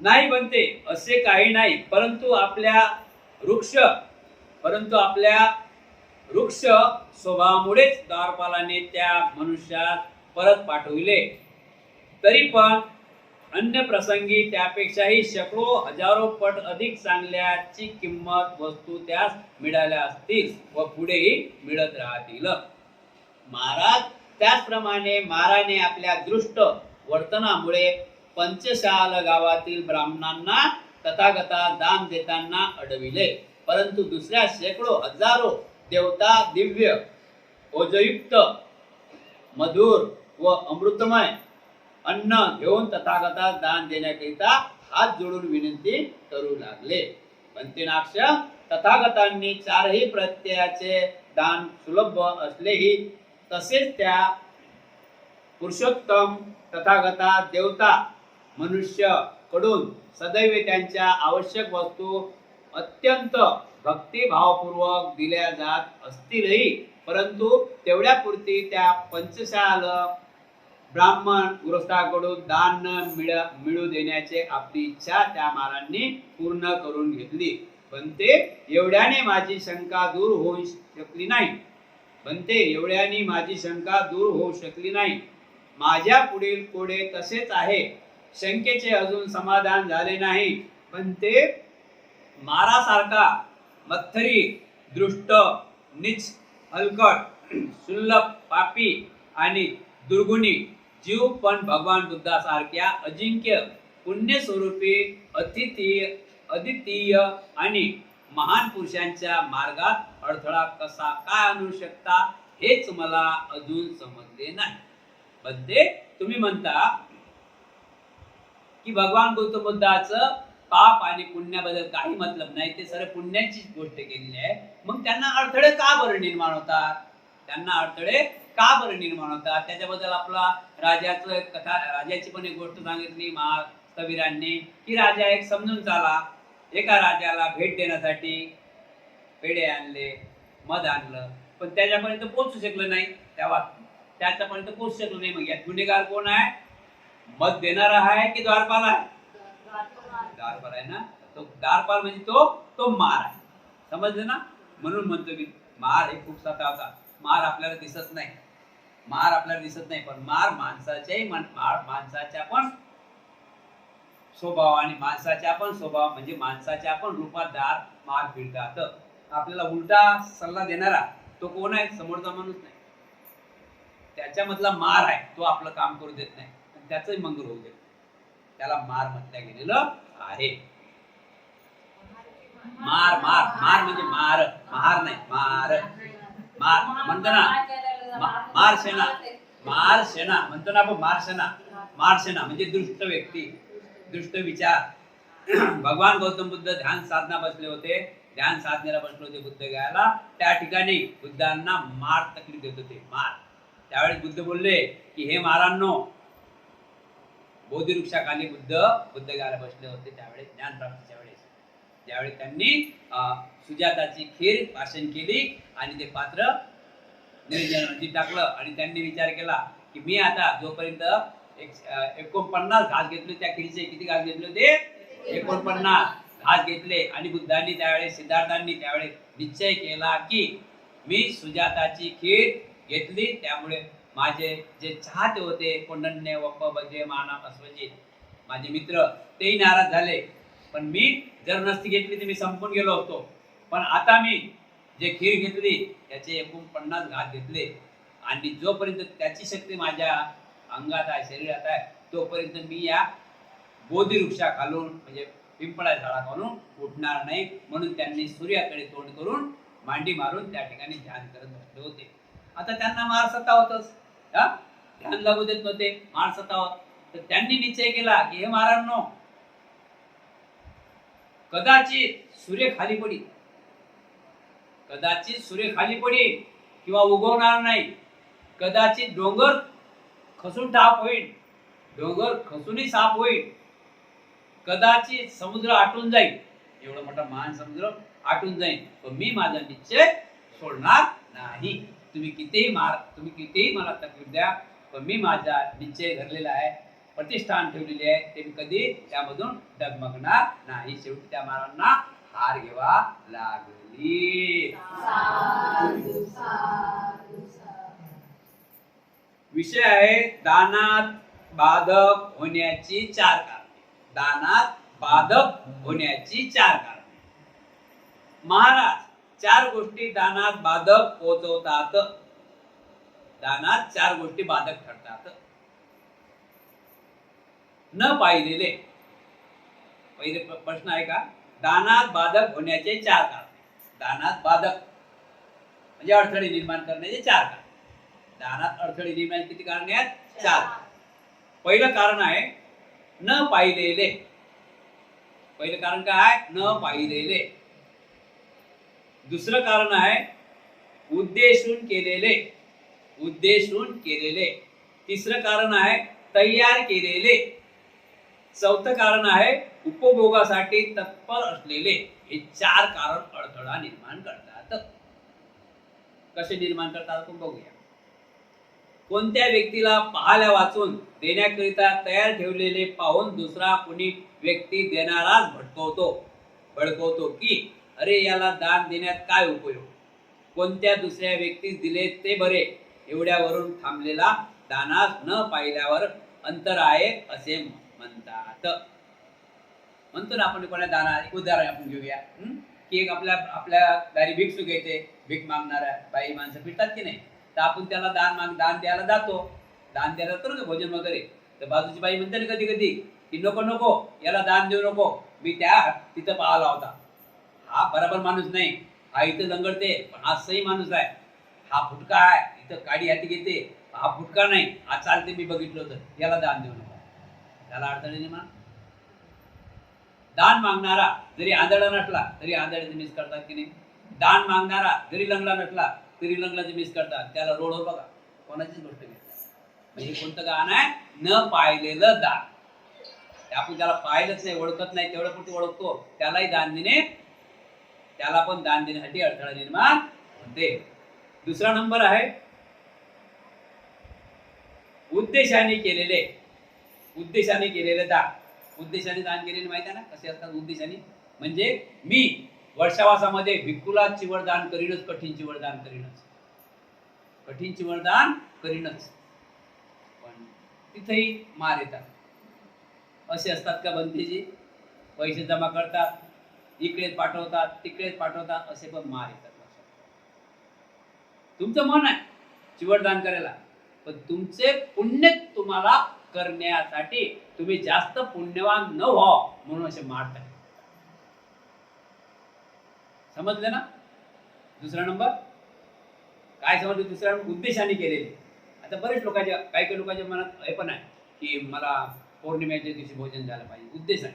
नाही बनते असे काही नाही, परंतु आपल्या वृक्ष स्वभावामुळेच द्वारपालाने त्या मनुष्यात परत पाठविले. तरी पण अन्य प्रसंगी त्यापेक्षाही शेकडो हजारो पट अधिक चांगल्याची किंमत वस्तू त्यास मिळाल्या असतील व पुढेही मिळत राहतील. महाराज, त्याचप्रमाणे महाराने आपल्या दृष्ट वर्तनामुळे पंचशाल गावातील ब्राह्मणांना तथागता दान देताना अडविले, परंतु दुसऱ्या शेकडो हजारो देवता दिव्य ओजयुक्त मधुर व अमृतमय अन्न घेऊन तथागता दान देण्याकरिता हात जोडून विनंती करू लागले. पंतिनाक्ष, तथागतांनी चारही प्रत्ययाचे दान सुलभ असलेही तसेच त्या पुरुषोत्तम तथागता देवता मनुष्य कडून सदैव त्यांच्या आवश्यक वस्तू अत्यंत भक्तिभावपूर्वक दिल्या जात असतीलही, परंतु तेवढ्यापुरती त्या पंचशाल ब्राह्मण गृहस्थाकडून दान न मिळू देण्याची आपली इच्छा त्या महाराजांनी पूर्ण करून घेतली. पण ते एवढ्याने माझी शंका दूर होऊ शकली नाही. माझ्या पुढील कोडे तसेच आहे. शंकेचे अजून समाधान झाले नाही, पण ते मारासारखा मत्थरी, दृष्ट, नीच, हलकट, शुल्लक, पापी आणि दुर्गुणी जीव पण भगवान बुद्धासारख्या अजिंक्य पुण्यस्वरूपी अद्वितीय आणि महान पुरुषांच्या मार्गात अडथळा कसा काय आणू शकता, हेच मला अजून समजले नाही. बद्दे, तुम्ही म्हणता की भगवान गौतम बुद्धाचं पाप आणि पुण्याबद्दल काही मतलब नाही, ते सर्व पुण्याची गोष्ट केलेली आहे. मग त्यांना अडथळे का बरं निर्माण होतात, त्याच्याबद्दल आपला राजाचं कथा, राजाची पण एक गोष्ट सांगितली महाकवीरांनी की राजा एक समजून चाला, एका राजाला भेट देण्यासाठी पेढे आणले, मध आणलं, पण त्याच्यापर्यंत पोहोचू शकलं नाही. त्याच्यापर्यंत पोहोचू शकलो नाही. मग यात गुन्हेगार कोण आहे, मध देणारा आहे की द्वारपाल आहे? द्वारपाल आहे ना. तो द्वारपाल म्हणजे तो मार आहे, समजलं ना. म्हणून म्हणतो मी, मार हे खूप सतावतात. मार आपल्याला दिसत नाही, मार आपल्याला दिसत नाही, पण मार माणसाच्या पण स्वभावाने, माणसाच्या पण स्वभाव म्हणजे माणसाच्या पण रूपात दार मार फिरतात. आपल्याला उलटा सल्ला देणारा तो कोण आहे? समोरचा माणूस नाही, त्याच्यामधला मार आहे तो आपलं काम करू देत नाही, त्याचंही मंगल होऊ देत, त्याला मार म्हटलं गेलेलं आहे. मार मार मार म्हणजे मार, महार नाही, मार मार म्हणतो ना, मार सेना म्हणतो ना आपण, मार सेना म्हणजे दुष्ट व्यक्ती, दुष्ट विचार. भगवान गौतम बुद्ध ध्यान साधना बसले होते, ध्यान साधनेला बसले होते बुद्ध गायला, त्या ठिकाणी बुद्धांना मार तकलीफ देत होते, मार. त्यावेळेस बुद्ध बोलले की हे महारांनो, बोधिवृक्षाखाली बुद्ध गायला बसले होते त्यावेळेस, ज्ञान प्राप्तीच्या वेळेस, त्यावेळी त्यांनी सुजाताची खीर भाषण केली आणि ते पात्र निर्जन टाकलं आणि त्यांनी विचार केला की मी आता जोपर्यंत 49 घास घेतले, त्या खिरीचे किती घास घेतले होते? 49 घास घेतले. आणि बुद्धांनी त्यावेळेस, सिद्धार्थांनी त्यावेळेस निश्चय केला की मी सुजाताची खीर घेतली, त्यामुळे माझे जे चाहते होते कोंडन्य वप्प बजे माना अस्वजी, माझे मित्र, तेही नाराज झाले, पण मी जर नसती घेतली तर मी संपून गेलो होतो. पण आता मी जे खीर घेतली त्याचे 49 घास घेतले आणि जोपर्यंत त्याची शक्ती माझ्या अंगात आहे, शरीरात आहे, तोपर्यंत मी या बोधिवृक्षा खालून म्हणजे पिंपळा झाडाखालून उठणार नाही. म्हणून त्यांनी सूर्याकडे तोंड करून मांडी मारून त्या ठिकाणी ध्यान करत बसले होते. आता त्यांना मार सतावतच, ध्यान लागू देत नव्हते, मार सतावत. तर त्यांनी निश्चय केला की हे महारांनो, कदाचित सूर्य खाली पडी, कदाचित सूर्य खाली पडी किंवा उगवणार नाही, कदाचित डोंगर खसून टाप होईल, डोंगर खसूनही साफ होईल, कदाचित समुद्र आटून जाईल, एवढा मोठा महान समुद्र आटून जाईल, पण मी माझा निश्चय सोडणार नाही. तुम्ही कितीही मला तकलीफ द्या, पण मी माझा निश्चय धरलेला आहे, प्रतिष्ठान ठेवलेली आहे, ते मी कधी त्यामधून डगमगणार नाही. शेवटी त्या महाराजांना हार घ्यावा लागली. विषय आहे दानात बाधक होण्याची 4 कारणे. दानात बाधक होण्याची 4 कारणे. महाराज 4 गोष्टी दानात बाधक पोहोचवतात. दानात 4 गोष्टी बाधक ठरतात. न पाहिलेले, पहिले प्रश्न आहे का, दानात बाधक होण्याचे 4 कारणे. दानात बाधक म्हणजे अडथळे निर्माण करण्याचे 4 कारणे. दानात अडथळे निर्माण किती कारणे आहेत? 4. पहिलं कारण आहे न पाहिलेले. पहिलं कारण काय आहे? न पाहिलेले. दुसरं कारण आहे उद्देशून केलेले, उद्देशून केलेले. तिसरं कारण आहे तयार केलेले. चौथं कारण आहे उपभोगासाठी तत्पर असलेले. हे 4 कारण अडथळा निर्माण करतात. कसे निर्माण करतात आपण बघूया. कोणत्या व्यक्तीला पाहायला वाचून देण्याकरिता तयार ठेवलेले पाहून दुसरा कोणी व्यक्ती देणाराच भडकवतो की अरे याला दान देण्यात काय उपयोग, कोणत्या दुसऱ्या व्यक्तीस दिले ते बरे, एवढ्यावरून थांबलेला दानास न पाहिल्यावर अंतर आहे असे म्हणतात. म्हणतो ना आपण कोणा दाना. एक उदाहरण आपण घेऊया की एक आपल्या दारी भिक्षुक येते, भीक मागणाऱ्या बाई माणसं फिरतात की नाही, तर आपण त्याला दान द्यायला जातो. दान द्यायला तर भोजन वगैरे, तर बाजूची बाई म्हणते ना कधी कधी की नको याला दान देऊ नको, मी तिथं पाहिला होता, हा बरोबर माणूस नाही, हा इथं लंगडते पण हा सही माणूस आहे, हा फुटका आहे, इथं काडी हाती घेते, हा फुटका नाही, हा चालते, मी बघितलं होतं, याला दान देऊ नको. त्याला अडचणी निर्माण. दान मागणारा जरी आंधळा नसला तरी आंधळ्याचे मिस करतात की नाही. दान मागणारा जरी लंगडा नसला तरी लंगडाचे मिस करतात. त्याला रोडवर बघा, कोणाचीच गोष्ट घेतली. म्हणजे कोणतं गाणं आहे? न पाहिलेलं दान. आपण त्याला पाहिलंच नाही, ओळखत नाही, तेवढं पुरते ओळखतो, त्यालाही दान देणे, त्याला पण दान देण्यासाठी अडथळा निर्माण होते. दुसरा नंबर आहे उद्देशाने केलेले दान. उद्देशाने दान केलेले माहिती आहे ना कसे असतात उद्देशाने. म्हणजे मी वर्षावासामध्ये भिक्खूला चिवड दान करीनच, कठीण चिवड दान करीनच. कठीण चिवरदान करीनच. पण तिथेही मार येतात. असे असतात का बंदीजी, पैसे जमा करतात, इकडेच पाठवतात तिकडेच पाठवतात, असे पण मार येतात. तुमचं मन आहे चिवरदान करायला, पण तुमचे पुण्य तुम्हाला करण्यासाठी तुम्ही जास्त पुण्यवान न व्हाव म्हणून असे मारतात. समजलं ना? दुसरा नंबर काय समजलं? दुसऱ्या उद्देशाने केलेले. आता बरेच लोकांच्या काही काही लोकांच्या मनात हे पण आहे की मला पौर्णिमेच्या दिवशी भोजन द्यायला पाहिजे, उद्देश आहे.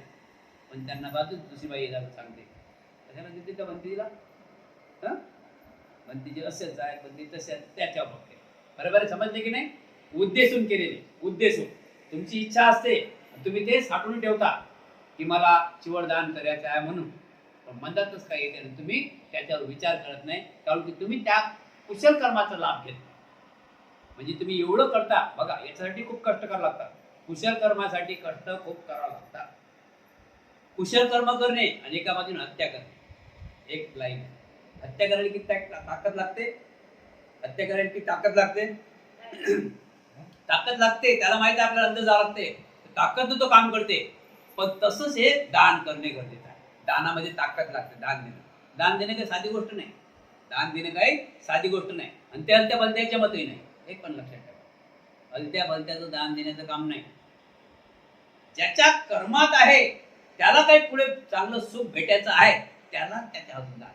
पण त्यांना बाजूच दुसरी बाई येतात सांगते कशाला देते त्या बंदीला. बंदीचे असेच आहे, बंदी तसे त्याच्या बघते. बरोबर समजले की नाही? उद्देशून केलेले. उद्देशून तुमची इच्छा असते, तुम्ही ते साठवून ठेवता की मला चिवरदान करायचं आहे म्हणून. पण मनातच काय येते आणि तुम्ही त्याच्यावर विचार करत नाही, कारण की तुम्ही त्या कुशल कर्माचा लाभ घेत. म्हणजे तुम्ही एवढं करता बघा, याच्यासाठी खूप कष्ट करावं लागतात. कुशल कर्मासाठी कष्ट खूप करावं लागतात. कुशल कर्म करणे आणि एका बाजूने हत्या करणे एक लाईन. हत्या करायला किती ताकद लागते? हत्या करायला किती ताकद लागते? ताकद लागते. त्याला माहिती आहे आपल्याला अंदर जावं लागते, ताकद तो काम करते. पण तसंच हे दान करणे गरजेचं आहे. दानामध्ये ताकद लागते. दान देणे काही साधी गोष्ट नाही. दान देणे काही साधी गोष्ट नाही. आणि ते हलत्या बलत्याच्या मतही नाही. हे पण लक्षात ठेवा, हलत्या बलत्याचं दान देण्याचं काम नाही. ज्याच्या कर्मात आहे त्याला काही पुढे चांगलं सुख भेटायचं आहे, त्याला त्याच्या हातून दान.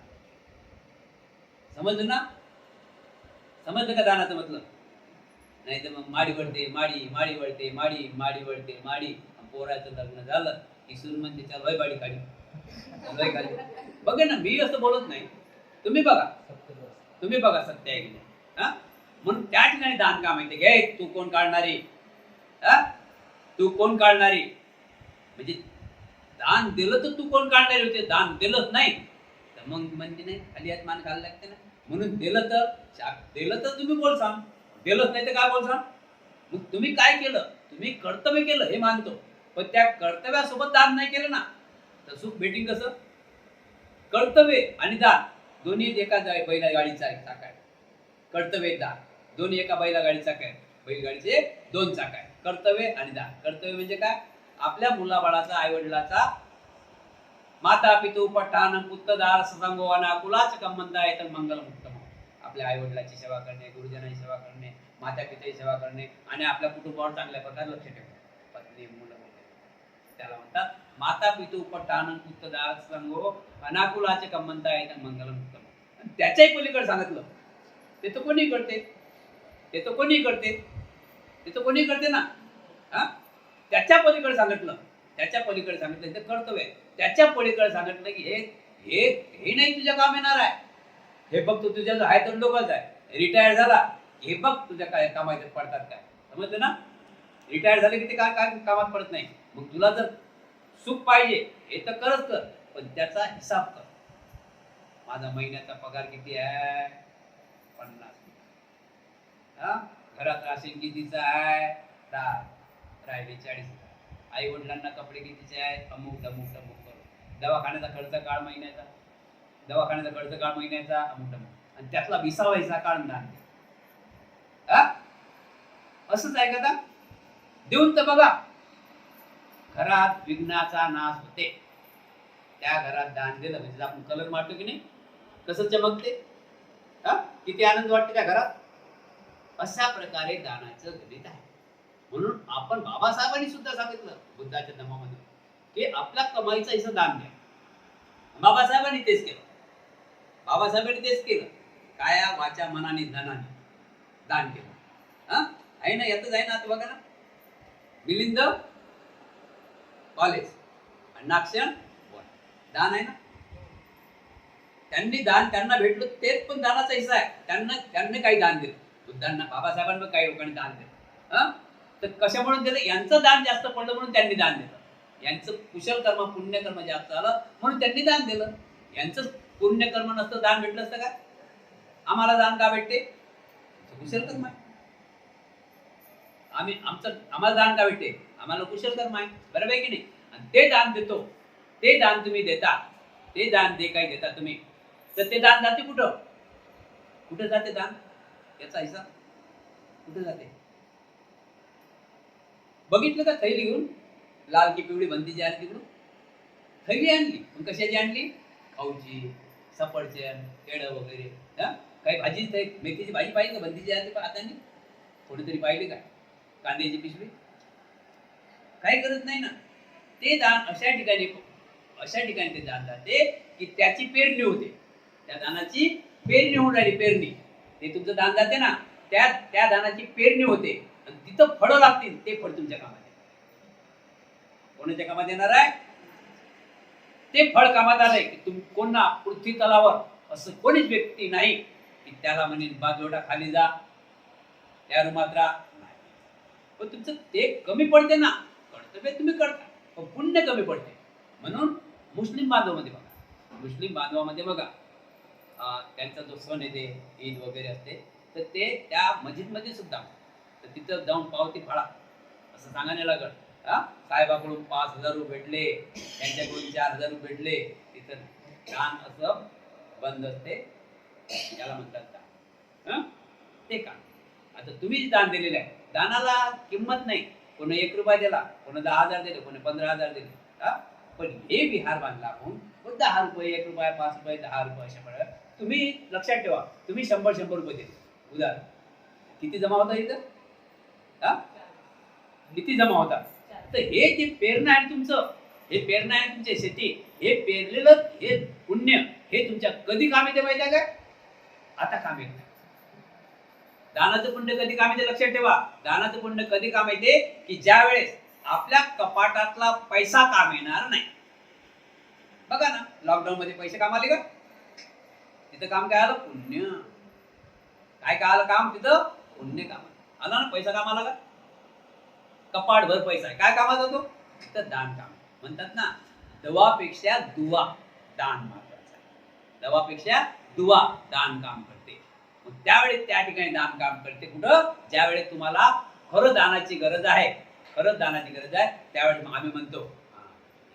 समजलं ना? समजलं का दानाचं मतलब? नाही तर मग माडी वळते, माडी वळते, माडी वळते, माडी. पोराचं लग्न झालं की सुरमन तिच्या लय बाडी काढी, लय काढी. बघा ना, मी असं बोलत नाही, तुम्ही बघा सत्य आहे की नाही. हा, म्हणून त्या ठिकाणी दान का माहिती घे. तू कोण काढणारी? तू कोण काढणारी? म्हणजे दान दिलं तर तू कोण काढणारी होते. दान दिलंच नाही तर मग म्हणते नाही खाली हात मान घालायला लागते ना. म्हणून दिलं तर तुम्ही बोलसाल, दिलंच नाही तर काय बोलसाल? मग तुम्ही काय केलं? तुम्ही कर्तव्य केलं हे मानतो, पण त्या कर्तव्यासोबत दान नाही केलं ना तर सुख भेटीन कसं? कर्तव्य आणि दान दोन्ही एका बैलगाडीचा चाक आहे. कर्तव्य दान दोन्ही एका बैलगाडीचा काय, बैलगाडीचे दोन चाक आहे. कर्तव्य आणि दान. कर्तव्य म्हणजे काय? आपल्या मुलाबाळाचा, आईवडिलाचा, माता पितू पट्टान पुत्रदार ससंगोवान कुलाच कमंदा येतं मंगल उत्तम. आपल्या आईवडिलाची सेवा करणे, गुरुजनांची सेवा करणे, माता पित्याची सेवा करणे आणि आपल्या कुटुंबावर चांगल्या प्रकारे लक्ष ठेवणे. पत्नी मुलं त्याला म्हणतात माता पितू पट्टान पुत्रदार ससंगो अनाकुलाचे कमंता येतं मंगल उत्तम. त्याच्याही पलीकडे सांगितलं ते तर कोणी करते, ते तर कोणी करते ना. त्याच्या पलीकडे सांगितलं ते कर्तव्य. त्याच्या पलीकडे सांगितलं की हे नाही तुझ्या काम येणार आहे. हे बघ तू तुझ्या आहे तर लोकच आहे. रिटायर झाला हे बघ तुझ्या काय कामात पडतात काय. समजलं ना? रिटायर झाले की ते काय कामात पडत नाही. मग तुला जर सुख पाहिजे हे तर करच कर, पण त्याचा हिसाब कर. माझा महिन्याचा पगार किती आहे? 50. घरात राशन कितीचा आहे? 10. राहिले 40. आई वडिलांना कपडे कितीचे आहेत? अमुक करून. दवाखान्याचा खर्च काढ महिन्याचा, अमुक आणि त्यातला 20वा काढून दान दे. असंच आहे का? देऊन तर बघा. घरात विघ्नाचा नाश होते. त्या घरात दान दिलं म्हणजे आपण कलर मारतो की नाही, कसं चमकते, किती आनंद वाटते त्या घरात. अशा प्रकारे दानाचं गणित आहे. म्हणून आपण बाबासाहेबांनी सुद्धा सांगितलं बुद्धाच्या धम्मामध्ये की आपल्या कमाईचा हिस्सा दान द्या. बाबासाहेबांनी तेच केलं. काया वाचा मनाने धनाने दान केलं. आहे ना, यातच आहे ना. आता बघा ना, मिलिंद कॉलेज आणि नाक्षण दान आहे ना. त्यांना भेटलो तेच पण दानाचा हिस्सा आहे. त्यांनी काही दान दिलं बुद्धांना, बाबासाहेबांना काही लोकांनी दान दिलं. तर कशामुळे दिलं? यांचं दान जास्त पडलं म्हणून त्यांनी दान दिलं. यांचं कुशल कर्म पुण्यकर्म जास्त झालं म्हणून त्यांनी दान दिलं. यांचं पुण्यकर्म नसतं दान भेटलं असतं का? आम्हाला दान का भेटते? कुशल कर्म आहे. आम्हाला दान का भेटते? आम्हाला कुशल कर्म आहे. बरोबर आहे की नाही? आणि ते दान देतो, ते दान तुम्ही देता, ते दान काही देता तुम्ही, तर ते दान जाते कुठं जाते दान? याचा हिसाब कुठे जाते? बघितलं का थैली घेऊन? लाल की पिवळी बंदी जी आणली तिकडून थैली आणली, पण कशाची आणली? खाऊची, सफरचंद, केळं वगैरे. काही भाजी, मेथीची भाजी पाहिजे का बंदीची आणली पण हाताने? कोणीतरी पाहिजे का? कांद्याची पिशवी? काही गरज नाही ना. ते दान अशा ठिकाणी ते दान जाते की त्याची पेरणी होते, त्या दानाची पेरणी होऊन राहिली. पेरणी ते तुमचं दान जाते ना, त्या दानाची पेरणी होते आणि तिथं फळं लागतील. ते फळ तुमच्या कामात येणार. कोणाच्या कामात येणार आहे? ते फळ कामात आलंय की कोणा पृथ्वी तलावर असं कोणीच व्यक्ती नाही की त्याला म्हणेल बाजोटा खाली जा, त्या रूमात राहा. पण तुमचं ते कमी पडते ना. कर्तव्य तुम्ही करता पण पुण्य कमी पडते. म्हणून मुस्लिम बांधवामध्ये बघा, त्यांचा जो सण येते, ईद वगैरे असते, तर ते त्या मस्जिदमध्ये सुद्धा तर तिथं जाऊन पावती फाळा असं सांगायला लागत. साहेबाकडून 5,000 रुपये भेटले, त्यांच्याकडून 4,000 रुपये भेटले, तिथं दान असं बंद असते. याला म्हणतात दान. ते का आता तुम्ही दान दिलेलं आहे, दानाला किंमत नाही. कोणी 1 रुपया दिला, कोणी 10,000 दिले, कोणी 15,000 दिले. पण हे विहार बांधला आपण 10 रुपये, 1 रुपया, 5 रुपये, 10 रुपये अशा प्रकारे तुम्ही लक्षात ठेवा. तुम्ही 100 रुपये दिले, उदाहरण किती जमा होता इथं? किती जमा होता? तर हे जे पेरणं आहे तुमचं, हे पेरणं आहे तुमच्या शेती, हे पेरलेलं हे पुण्य हे तुमच्या कधी काम येते माहिती आहे का? आता काम येत नाही. दानाचं पुण्य कधी काम येते? लक्षात ठेवा. दानाचं पुण्य कधी काम येते? की ज्या वेळेस आपल्या कपाटातला पैसा काम येणार नाही. बघा ना, लॉकडाऊन मध्ये पैसे काम आले का? तिथं काम काय आलं? पुण्य. काय आलं काम? तिथं पुण्य काम आला ना. पैसा काम आला का? कपाट भर पैसा आहे. काय कामात होतो? तिथं दान काम. म्हणतात ना, दवापेक्षा दुवा दान महत्वाचं आहे. दवापेक्षा दुवा दान काम करते. मग त्यावेळेस त्या ठिकाणी दान काम करते. कुठं? ज्यावेळेस तुम्हाला खरं दानाची गरज आहे, खरंच दानाची गरज आहे, त्यावेळेस मग आम्ही म्हणतो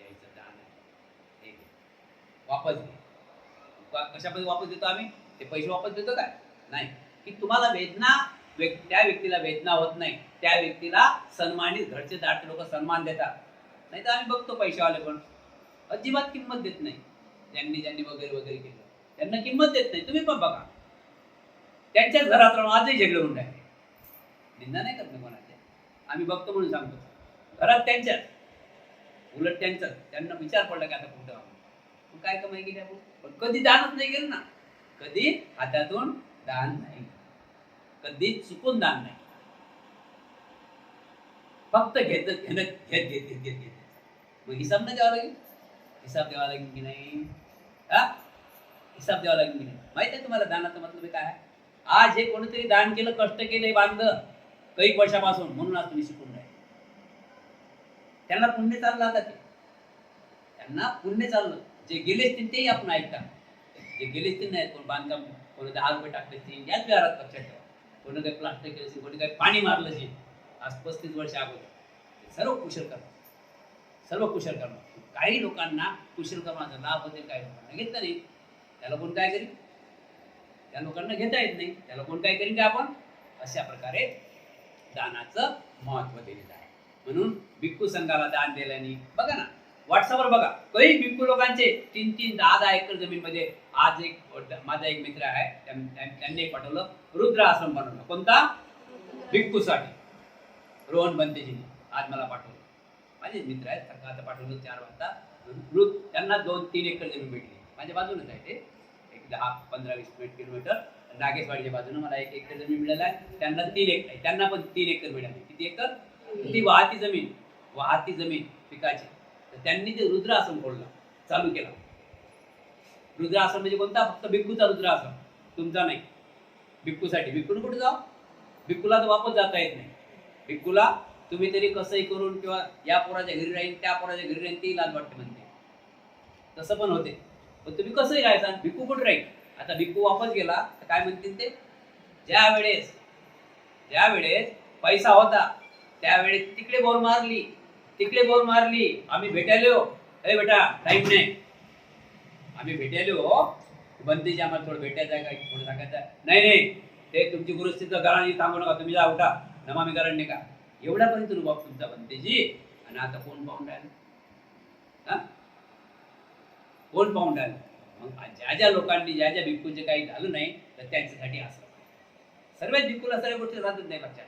यायचं दान आहे, वापस घे. कशामध्ये वापस देतो आम्ही? ते पैसे वापस देतो काय? नाही. की तुम्हाला वेदना, त्या व्यक्तीला वेदना होत नाही, त्या व्यक्तीला सन्मानित, घरचे दाट लोक सन्मान देतात. नाही तर आम्ही बघतो पैशावाले पण अजिबात किंमत देत नाही. ज्यांनी वगैरे वगैरे केलं त्यांना किंमत देत नाही. तुम्ही पण बघा, त्यांच्याच घरात राहून आजही झगडे होऊन राहिले. निंदा नाही करत कोणाच्या, आम्ही बघतो म्हणून सांगतो. घरात त्यांच्याच, उलट त्यांचं, त्यांना विचार पडला की आता कुठं आपण काय कमाई केली आपण, पण कधी दानच नाही केलं ना. कधी हातातून दान नाही, कधी चुकून दान नाही. फक्त घेत. मग हिसाब नाही द्यावा लागेल. हिसाब द्यावा लागेल की नाही? हिसाब द्यावा लागेल की नाही? माहित आहे तुम्हाला दानाचा मतलब काय आहे? आज हे कोणीतरी दान केलं, कष्ट केले, बांधलं काही वर्षापासून, म्हणून आज तुम्ही शिकून राहिले. त्यांना पुण्य चाललं. आता त्यांना पुण्य चाललं. जे गेले असतील तेही आपण ऐकता. जे गेले असतील नाही, कोण बांधकाम, कोणी 10 रुपये टाकले असतील, याच व्यवहारात लक्षात ठेवा. कोणी काही प्लास्टिक केलं असेल, कोणी काही पाणी मारलं असेल, आज 35 वर्ष अगोदर, सर्व कुशल कर्म. काही लोकांना कुशल कर्माचा लाभ होते, काही लोकांना घेतला नाही. त्याला कोण काय करेल? त्या लोकांना घेता येत नाही, त्याला कोण काय करेल का आपण? अशा प्रकारे दानाचं महत्व दिलेलं आहे. म्हणून भिक्खू संघाला दान दिल्याने बघा ना, व्हॉट्सअपवर बघा, काही भिक्खू लोकांचे 3-3, 10-10 एकर जमीनमध्ये. आज माझा एक मित्र आहे, त्यांनी पाठवलं रुद्र आश्रम बनवलं. कोणता? भिक्खूसाठी. रोहन बनतेजीने आज मला पाठवलं. माझे मित्र आहेत, सकाळचं पाठवलं 4 वाजता. त्यांना 2-3 एकर जमीन भेटली. माझ्या बाजूनच आहे ते, एक 10-15-20 किलोमीटर नागेशवाडीच्या बाजूने मला 1 एकर जमीन मिळाली आहे. त्यांना 3 एकर, त्यांना पण 3 एकर मिळाली. किती एकर? ती वाहती जमीन पिकाची. तर त्यांनी ते रुद्र आश्रम खोलला, चालू केला. रुद्र आश्रम म्हणजे कोणता? फक्त भिक्खूचा रुद्र आश्रम, तुमचा नाही. भिक्खूसाठी. भिक्खून कुठे जाऊ? भिक्खूला तर वापस जाता येत नाही. भिक्खूला तुम्ही तरी कसंही करून, किंवा या पोराच्या घरी राहील, त्या पोराच्या घरी राहील, ती लाज वाटते म्हणते. तसं पण होते. पण तुम्ही कसंही राहायचा, भिक्खू कुठे राहील? आता भिक्खू वापस गेला तर काय म्हणतील ते? ज्या वेळेस पैसा होता त्यावेळेस तिकडे बोर मारली, आम्ही भेटायलो. अरे बेटा, टाइम नाही, आम्ही भेटायलो, बनतेची आम्हाला थोडं भेटायचं आहे, काय थोडं सांगायचं. नाही, ते तुमची गुरुस्थिती घराने सांगू नका, तुम्ही जा उठा नमामी करणे का, एवढ्यापर्यंत रुबाब तुमचा बनतेजी. आणि आता कोण पाहून राहिलं? हा, कोण पाहून राहिलं? मग ज्या ज्या लोकांनी ज्या ज्या भिक्खूंचे काही झालं नाही तर त्यांच्यासाठी असं सर्वच भिक्खूला सर्व गोष्टी साधत नाही. लक्षात,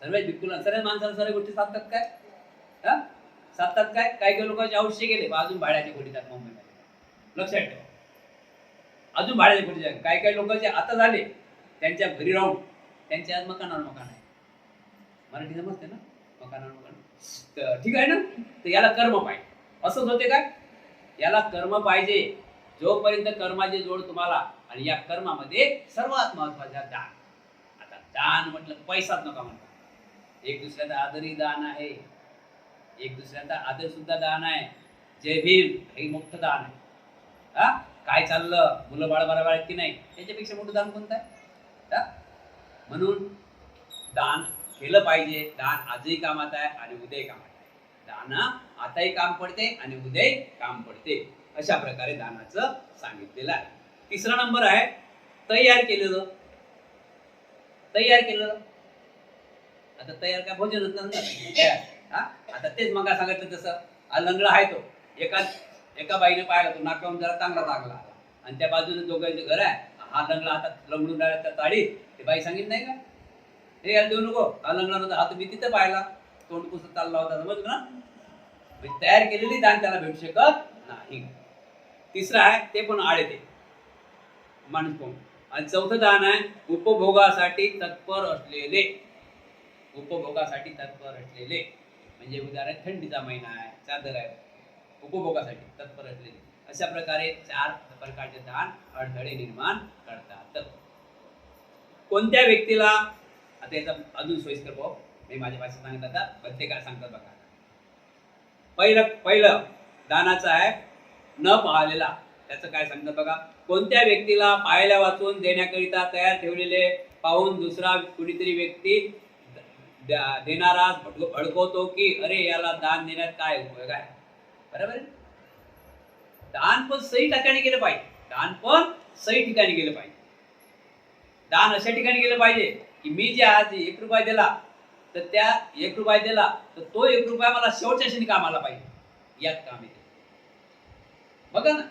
सर्वच भिक्खूला सर्व माणसाला सर्व गोष्टी साधतात काय? हा, साधतात काय? काही काही लोकांचे आयुष्य गेले अजून भाड्याचे खोटीतात मुंबईमध्ये. लक्षात ठेवा, अजून भाड्याचे खोटी जागे. काही काही लोकांचे आता झाले त्यांच्या घरी राहून त्यांच्या आज मकानावर मकान आहे. मराठी समजते ना? मकानावर मकान, तर ठीक आहे ना. तर याला कर्म पाहिजे. असंच होते काय? याला कर्म पाहिजे. जोपर्यंत कर्माची जोड तुम्हाला, आणि या कर्मामध्ये सर्वात महत्वाचा दान. आता दान म्हटलं पैसाच नका म्हणता. एक दुसऱ्याचा आदरही दान आहे, एक दुसऱ्याचा आदर सुद्धा दान आहे. जय भीम हे मोठं दान आहे. हा, काय चाललं, मुलं बाळ बरोबर आहेत की नाही, त्याच्यापेक्षा मोठं दान कोणतं आहे? म्हणून दान केलं पाहिजे. दान आजही कामात आहे आणि उद्याही कामात आहे. दान आताही काम पडते आणि उद्याही काम पडते. अशा प्रकारे दानाचं सांगितलेलं आहे. तिसरा नंबर आहे तयार केलेलं. तयार केलं, आता तयार काय भोजन तयार. हा, आता तेच मग सांगितलं तसं लंगडा आहे तो, एका बाईने पाहिला, तो नाकावून जरा चांगला आला आणि त्या बाजूने दोघांचे घर आहे. हा लंगडा आता लंगडून राहिला त्या ताडीत. ते बाई सांगितलं नाही का, हे याला देऊ नको, हा लंगडा नव्हता, हा तुम्ही तिथं पाहिला, तोंड पुसत चालला होता. समजलं ना? तयार केलेली दान त्याला भेटू शकत नाही. तिसरं आहे ते पण आळे ते माणूस कोण. आणि चौथं दान आहे उपभोगासाठी तत्पर असलेले. उपभोगासाठी तत्पर असलेले म्हणजे उदाहरण थंडीचा महिना आहे, चादर आहे, उपभोगासाठी तत्पर असलेले. अशा प्रकारे 4 प्रकारचे दान अडथळे निर्माण करतात. कोणत्या व्यक्तीला, आता याचा अजून सोयीस्कर भाऊ मी माझ्या भाषेत सांगत आता बद्दे काय सांगतात बघा. पहिलं दानाचं आहे न पाहिलेला. त्याचं काय सांगतात बघा. कोणत्या व्यक्तीला पाहिल्या वाचून देण्याकरिता तयार ठेवलेले पाहून दुसरा कुणीतरी व्यक्ती देणारा भडकवतो की अरे याला दान देण्यात काय उपयोग आहे. बरोबर आहे? दान पण सही ठिकाणी गेलं पाहिजे. दान पण सही ठिकाणी गेलं पाहिजे. दान अशा ठिकाणी गेलं पाहिजे की मी जे आज 1 रुपया दिला तर त्या 1 रुपया दिला तर तो 1 रुपया मला शेवटच्या क्षणी कामाला पाहिजे. यात काम येते बघा ना.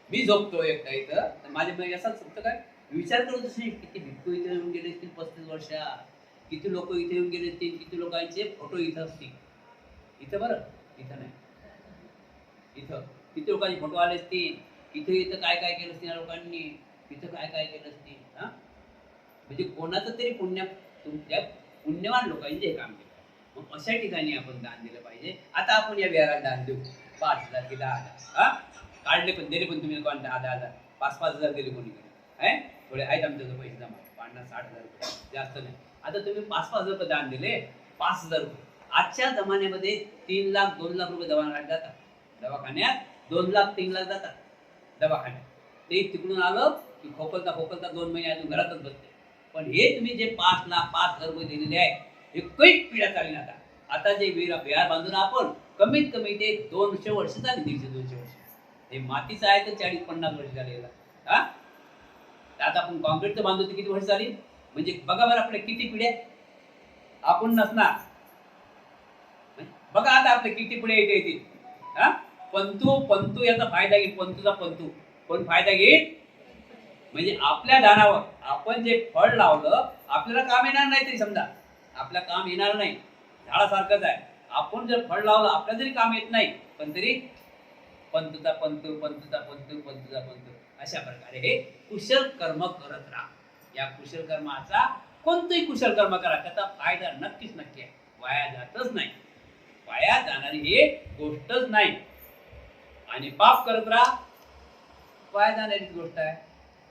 मी झोपतो एकटा इथं तर माझे असाच फक्त काय विचार करत असेल किती भिक्खू इथे येऊन गेले असतील 35 वर्षात, किती लोक इथे येऊन गेले असतील, किती लोकांचे फोटो इथं असतील. इथं बरं, इथं नाही, इथं किती लोकांचे फोटो आले असतील. इथं काय काय केलं असतील या लोकांनी, इथं काय काय केलं असतील. हा, म्हणजे कोणाचं तरी पुण्य, तुमच्या पुण्यवान लोकांनी हे काम केलं. मग अशा ठिकाणी आपण दान दिलं पाहिजे. आता आपण या विहारात दान देऊ 5,000 की 10,000. हा, काढले पण दिले पण तुम्ही कोण 10,000 5,000 दिले कोणीकडे आहे. थोडे आहेत आमच्याकडे पैसे जमा 50,000-60,000 रुपये, जास्त नाही. आता तुम्ही 5,000 रुपये दान दिले, 5,000 रुपये. आजच्या जमान्यामध्ये 3 लाख 2 लाख रुपये दवाखान्यात जातात. दवाखान्यात 2 लाख 3 लाख जातात दवाखान्यात. ते तिकडून आलं की खोकलता 2 महिने अजून घरातच बसते. पण हे तुम्ही जे 5 लाख 5,000 रुपये दिलेले आहे हे काही पिढ्या चालली. आता जे विहार बांधून आपण कमीत कमी ते 200 वर्ष झाली, 150-200 वर्ष. हे मातीचं आहे तर 40-50 वर्ष झालेलं. हा, आता आपण कॉन्क्रीटचं बांधतो किती वर्ष झाली. म्हणजे बघा बरं आपल्या किती पिढ्या आपण नसणार. बघा आता आपले किती पिढ्या इथे येतील. हा, पंतू याचा फायदा घेईल. पंतूचा पंतू कोण फायदा घेईल. म्हणजे आपल्या दानावर आपण जे फळ लावलं आपल्याला काम येणार नाही तरी समजा आपल्या काम येणार नाही. झाडासारखंच आहे. आपण जर फळ लावलं आपल्याला जरी काम येत नाही पण तरी पंतूचा पंतू अशा प्रकारे हे कुशल कर्म करत राहा. या कुशल कर्माचा कोणतंही कुशल कर्म करा, त्याचा फायदा नक्कीच नक्की आहे. वाया जातच नाही. वाया जाणारी हे गोष्टच नाही. आणि पाप करत राहा, वाया जाणारी गोष्ट आहे.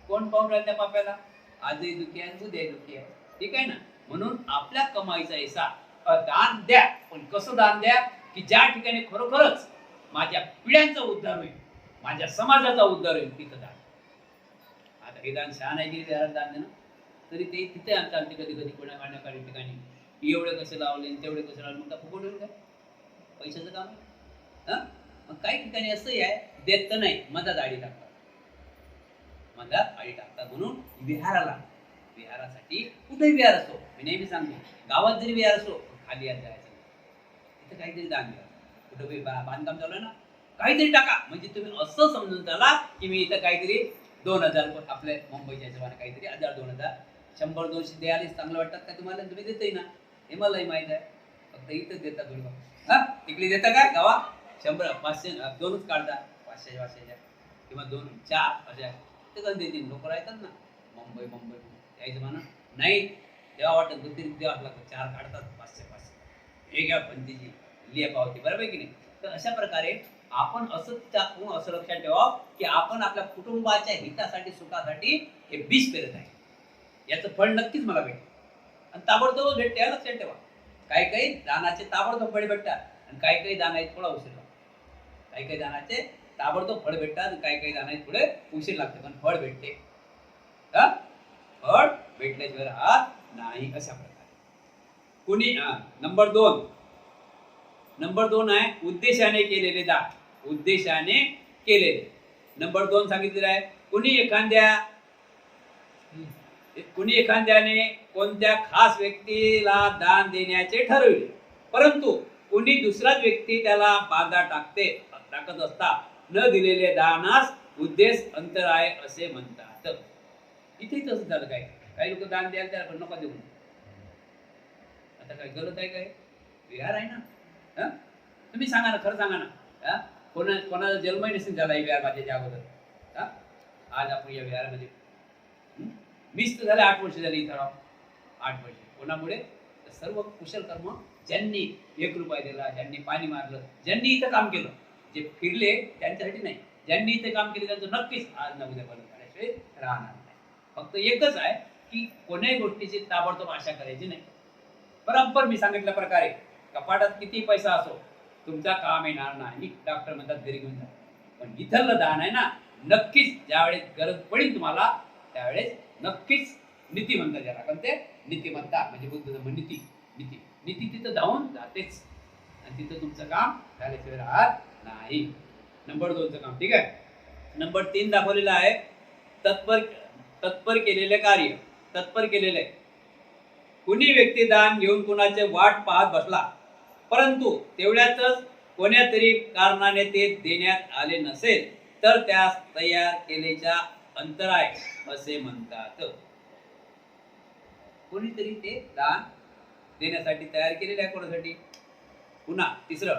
कोण पाहून राहील त्या पाप्याला. आजही दुखी आहे, उद्याही दुखी आहे. ठीक आहे ना. म्हणून आपल्या कमाईचा हिस्सा दान द्या. पण कसं दान द्या की ज्या ठिकाणी खरोखरच माझ्या पिढ्यांचा उद्धार होईल, माझ्या समाजाचा उद्धार होईल तिथं दान. आता हे दान छान आहे की घरात दान देणं, तरी ते तिथे चालते कधी कधी कोणा काही ठिकाणी एवढे कसे लावले तेवढे कसे लावले मग फुकट होईल काय. पैशाचं काम आहे. मग काही ठिकाणी असंही आहे देत तर नाही मधात आडी टाकतात. मधात आळी टाकतात. म्हणून विहारासाठी कुठेही विहार असो, मी नेहमी सांगतो, गावात जरी विहार असो खाली यात जायचं नाही. तिथं काहीतरी दान द्या. कुठं बांधकाम चालू आहे ना, काहीतरी टाका. म्हणजे तुम्ही असं समजून चला की मी इथं काहीतरी 2000 आपल्या मुंबईच्या हिशोबाने काहीतरी 1000-2000 100-200 द्यायलाच चांगलं वाटतात का तुम्हाला? तुम्ही देतही ना, हे मलाही माहीत आहे. फक्त इथंच देतात तुम्ही. हा, तिकडे देता का गावा 100-500 दोनच काढता, 500-500च्या किंवा 2-4 अशा ते कधी देतील. लोक राहतात ना मुंबई यायचं म्हणा नाही, तेव्हा वाटत 2-3 देवाच लागतं, 4 काढतात 500 हे घ्या पंथीची लिया पावती, बरोबर की नाही? तर अशा प्रकारे आपण असं लक्षात ठेवा की आपण आपल्या कुटुंबाच्या हितासाठी सुखासाठी हे बीज पेरत आहे. याचं फळ नक्कीच मला भेटेल आणि ताबडतोब भेटते. या लक्षात ठेवा. काही दानाचे ताबडतोब फळ भेटतात आणि काही दाना आहेत थोडा उशीर लागतो. काही दानाचे ताबडतोब फळ भेटतात आणि काही दाना आहेत थोडे उशीर लागते, पण फळ भेटते. फळ भेटल्याशिवाय राहत नाही. अशा प्रकारे कुणी नंबर 2 आहे उद्देशाने केलेले दान. उद्देशाने केलेले. नंबर 2 सांगितलेलं आहे कुणी एखाद्याने कोणत्या खास व्यक्तीला दान देण्याचे ठरविले, परंतु कुणी दुसराच व्यक्ती त्याला बाधा टाकत असता न दिलेले दानास उद्देश अंतराय असे म्हणतात. इथे तसं झालं. काही लोक दान द्यायला त्याला पण नका देऊ. आता काय गलत आहे? काय विहार आहे ना. तुम्ही सांगा ना, खरं सांगा ना. कोणाचा जन्मही नसेल झाला विहार माझ्या अगोदर. आज आपण या विहारामध्ये मीच तर झाले 8 वर्ष झाली इथं. 8 वर्ष. कोणामुळे? सर्व कुशल कर्म ज्यांनी 1 रुपया दिला, ज्यांनी पाणी मारलं, ज्यांनी इथं काम केलं, जे फिरले त्यांच्यासाठी नाही, ज्यांनी इथे काम केले त्यांचं नक्कीच आज ना उद्या बंद करायशिवाय राहणार नाही. फक्त एकच आहे की कोण्याही गोष्टीची ताबडतोब आशा करायची नाही. बरोबर मी सांगितल्या प्रकारे कपाटात किती पैसा असो तुमचा काम येणार नाही. डॉक्टर म्हणतात घरी घेऊन जा. पण इथलं दान आहे ना, नक्कीच ज्यावेळेस गरज पडेल तुम्हाला त्यावेळेस नक्कीच नीती म्हणतात ज्याला. कारण ते नीती म्हणतात म्हणजे बुद्ध धर्म नीती तिथं जाऊन जातेच आणि तिथं तुमचं काम झाल्याशिवाय राहत नाही. नंबर 2चं काम. ठीक आहे. नंबर 3 दाखवलेलं आहे तत्पर केलेले कार्य. तत्पर केलेले. कुणी व्यक्ती दान घेऊन कुणाचे वाट पाहत बसला, परंतु तेवढ्यातच कोण्या तरी कारणाने ते देण्यात आले नसेल तर त्यास तयार केलेच्या अंतराय असे म्हणतात. कोणीतरी ते दान देण्यासाठी तयार केलेले आहे. कोणासाठी? पुन्हा तिसरं,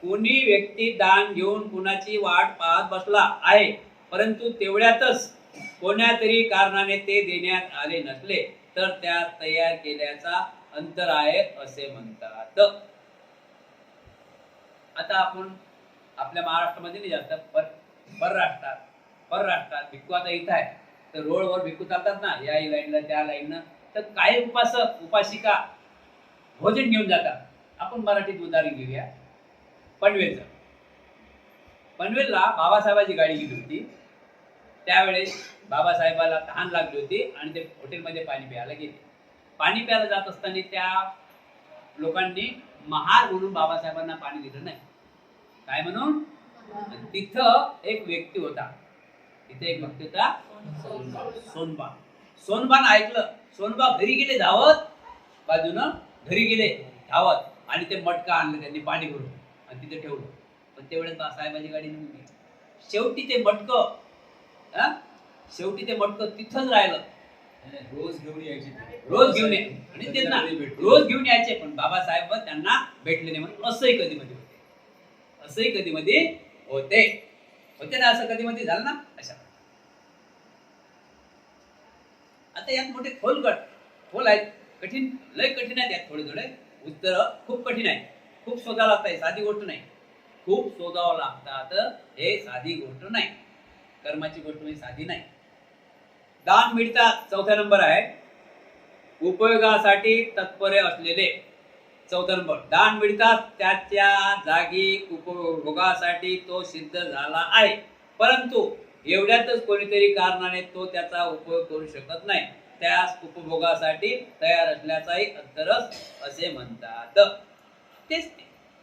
कोणी व्यक्ती दान घेऊन कुणाची वाट पाहत बसला आहे, परंतु तेवढ्यातच कोण्या तरी कारणाने ते देण्यात आले नसले तर त्या तयार केल्याचा अंतराय असे म्हणतात. आता आपण आपल्या महाराष्ट्रामध्ये नाही जास्त, परराष्ट्रात भिक्खू आता इथं आहे तर रोडवर भिक्खू चालतात ना, या लाईनला त्या लाईननं, तर काही उपासिका भोजन घेऊन जातात. आपण मराठीत उदाहरण घेऊया पनवेलचं. पनवेलला बाबासाहेबांची गाडी गेली होती. त्यावेळेस बाबासाहेबाला तहान लागली होती आणि ते हॉटेलमध्ये पाणी प्यायला गेले. पाणी प्यायला जात असताना त्या लोकांनी महार म्हणून बाबासाहेबांना पाणी दिलं नाही. काय म्हणून? तिथं एक व्यक्ती होता. सोनबान ऐकलं. सोनबा घरी गेले धावत, बाजूनं घरी गेले धावत आणि ते मटका आणलं त्यांनी पाणी भरून आणि तिथे ठेवलं. पण तेवढ्यात साहेबाची गाडी निघून गेली. शेवटी ते मटकं तिथंच राहिलं. रोज घेऊन यायचे पण बाबासाहेब त्यांना भेटले नाही. म्हणून असंही कधी मध्ये होते ना. असं कधी मध्ये झालं ना. अशा आता यात मोठे खोल आहेत. लय कठीण आहेत. यात थोडे उत्तर खूप कठीण आहे. खूप शोधावं लागतं. साधी गोष्ट नाही. खूप शोधावं लागतात. हे साधी गोष्ट नाही. कर्माची गोष्ट म्हणजे साधी नाही. दान मिळतात. 4था नंबर आहे उपयोगासाठी तत्पर असलेले. 4था नंबर, दान मिळतात त्याच्या जागी उपभोगासाठी तो सिद्ध झाला आहे, परंतु एवढ्यातच कोणीतरी कारणाने तो त्याचा उपयोग करू शकत नाही. त्यास उपभोगासाठी तयार असल्याचाही अंतरस असे म्हणतात. तेच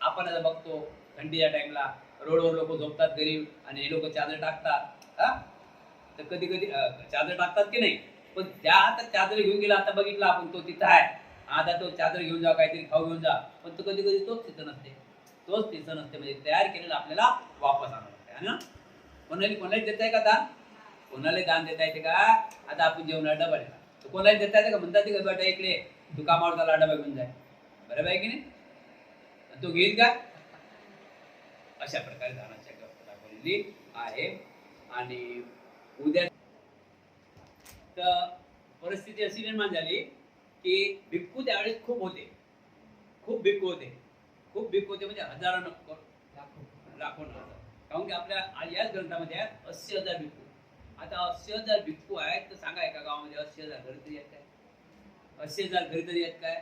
आपण आता बघतो थंडीच्या टाइमला रोडवर लोक झोपतात गरीब आणि हे लोक चादर टाकतात. तर कधी कधी चादर टाकतात की नाही, पण त्या आता चादर घेऊन गेला, आता बघितला आपण तो तिथं आहे, आता तो चादर घेऊन जा, काहीतरी खाऊ घेऊन जा, पण तो कधी कधी तोच तिथं नसते, तोच तिथं नसते, म्हणजे तयार केलेलं आपल्याला वापस आणावं लागते है ना. कोणाला देता आहे का दान? कोणाला दान देता येते का? आता आपण जेवणाला डबा दिला तर कोणाला देता येते का? म्हणतात का बेटा इकडे तू कामावर त्याला डबा घेऊन जाय, बरोबर आहे की नाही? तो घेईल का? अशा प्रकारे दानाची व्यवस्था दाखवलेली आहे. आणि उद्या तर परिस्थिती अशी निर्माण झाली की भिक्खू त्यावेळेस खूप होते, खूप भिक्खू होते, खूप भिक्खू होते, म्हणजे हजारो लाखो नव्हतं. काहून की आपल्या याच ग्रंथामध्ये आहेत 80,000 भिक्खू. आता 80,000 भिक्खू आहेत तर सांगा एका गावामध्ये 80,000 घरी तरी आहेत काय? 80,000 घरी तरी आहेत काय?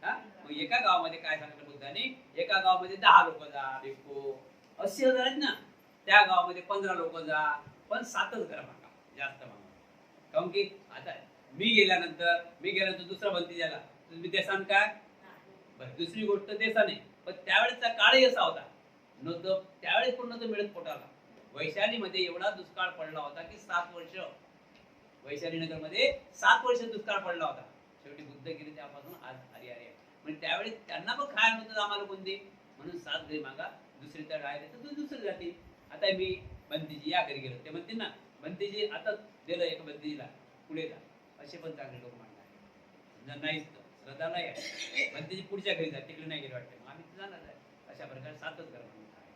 हा, मग एका गावामध्ये काय सांगितलं बुद्धाने? एका गावामध्ये 10 लोक जा भिक्खू, 80,000 आहेत ना, त्या गावामध्ये 15 लोक जा, पण 7च घरं मागा, जास्त मागा. काहून की आता मी गेल्यानंतर दुसरा बंदी झाला, तुम्ही देसान काय? बरं, दुसरी गोष्ट देसाने, पण त्यावेळेचा काळही असा होता, नव्हतं त्यावेळेस पण नव्हतं मिळत पोटाला. वैशालीमध्ये एवढा दुष्काळ पडला होता की 7 वर्ष, वैशाली नगरमध्ये 7 वर्ष दुष्काळ पडला होता. शेवटी बुद्ध गेले, त्यापासून आज हरिहरी आहे. म्हणजे त्यावेळेस त्यांना पण खायला नव्हतं आम्हाला कोणते, म्हणून 7 घरी मागा, दुसरी तर राहिले तर दुसरी जाते. आता मी बंदीजी या घरी गेलो, ते म्हणतील ना बंदीजी आता दिलं एक बंदीला पुढे जा, असे पण चांगले लोक मांडणार नाहीच तर श्रद्धा नाही आहे, बंदीजी पुढच्या घरी जा, तिकडे नाही गेले वाटते, मग आम्ही जाणार आहे. अशा प्रकारे 7च घर म्हणून आहे.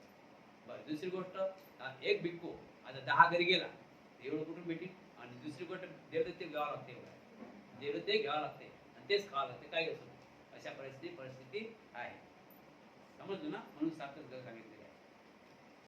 बरं, दुसरी गोष्ट एक भिक्खू आता 10 घरी गेला, एवढं कुठून भेटी. आणि दुसरी गोष्ट जेवढं ते घ्यावं लागते, एवढं जेवढं ते घ्यावं लागते आणि तेच खावं लागते काही असो. अशा परिस्थिती आहे, समजलं ना, म्हणून 7च घर सांगितलं.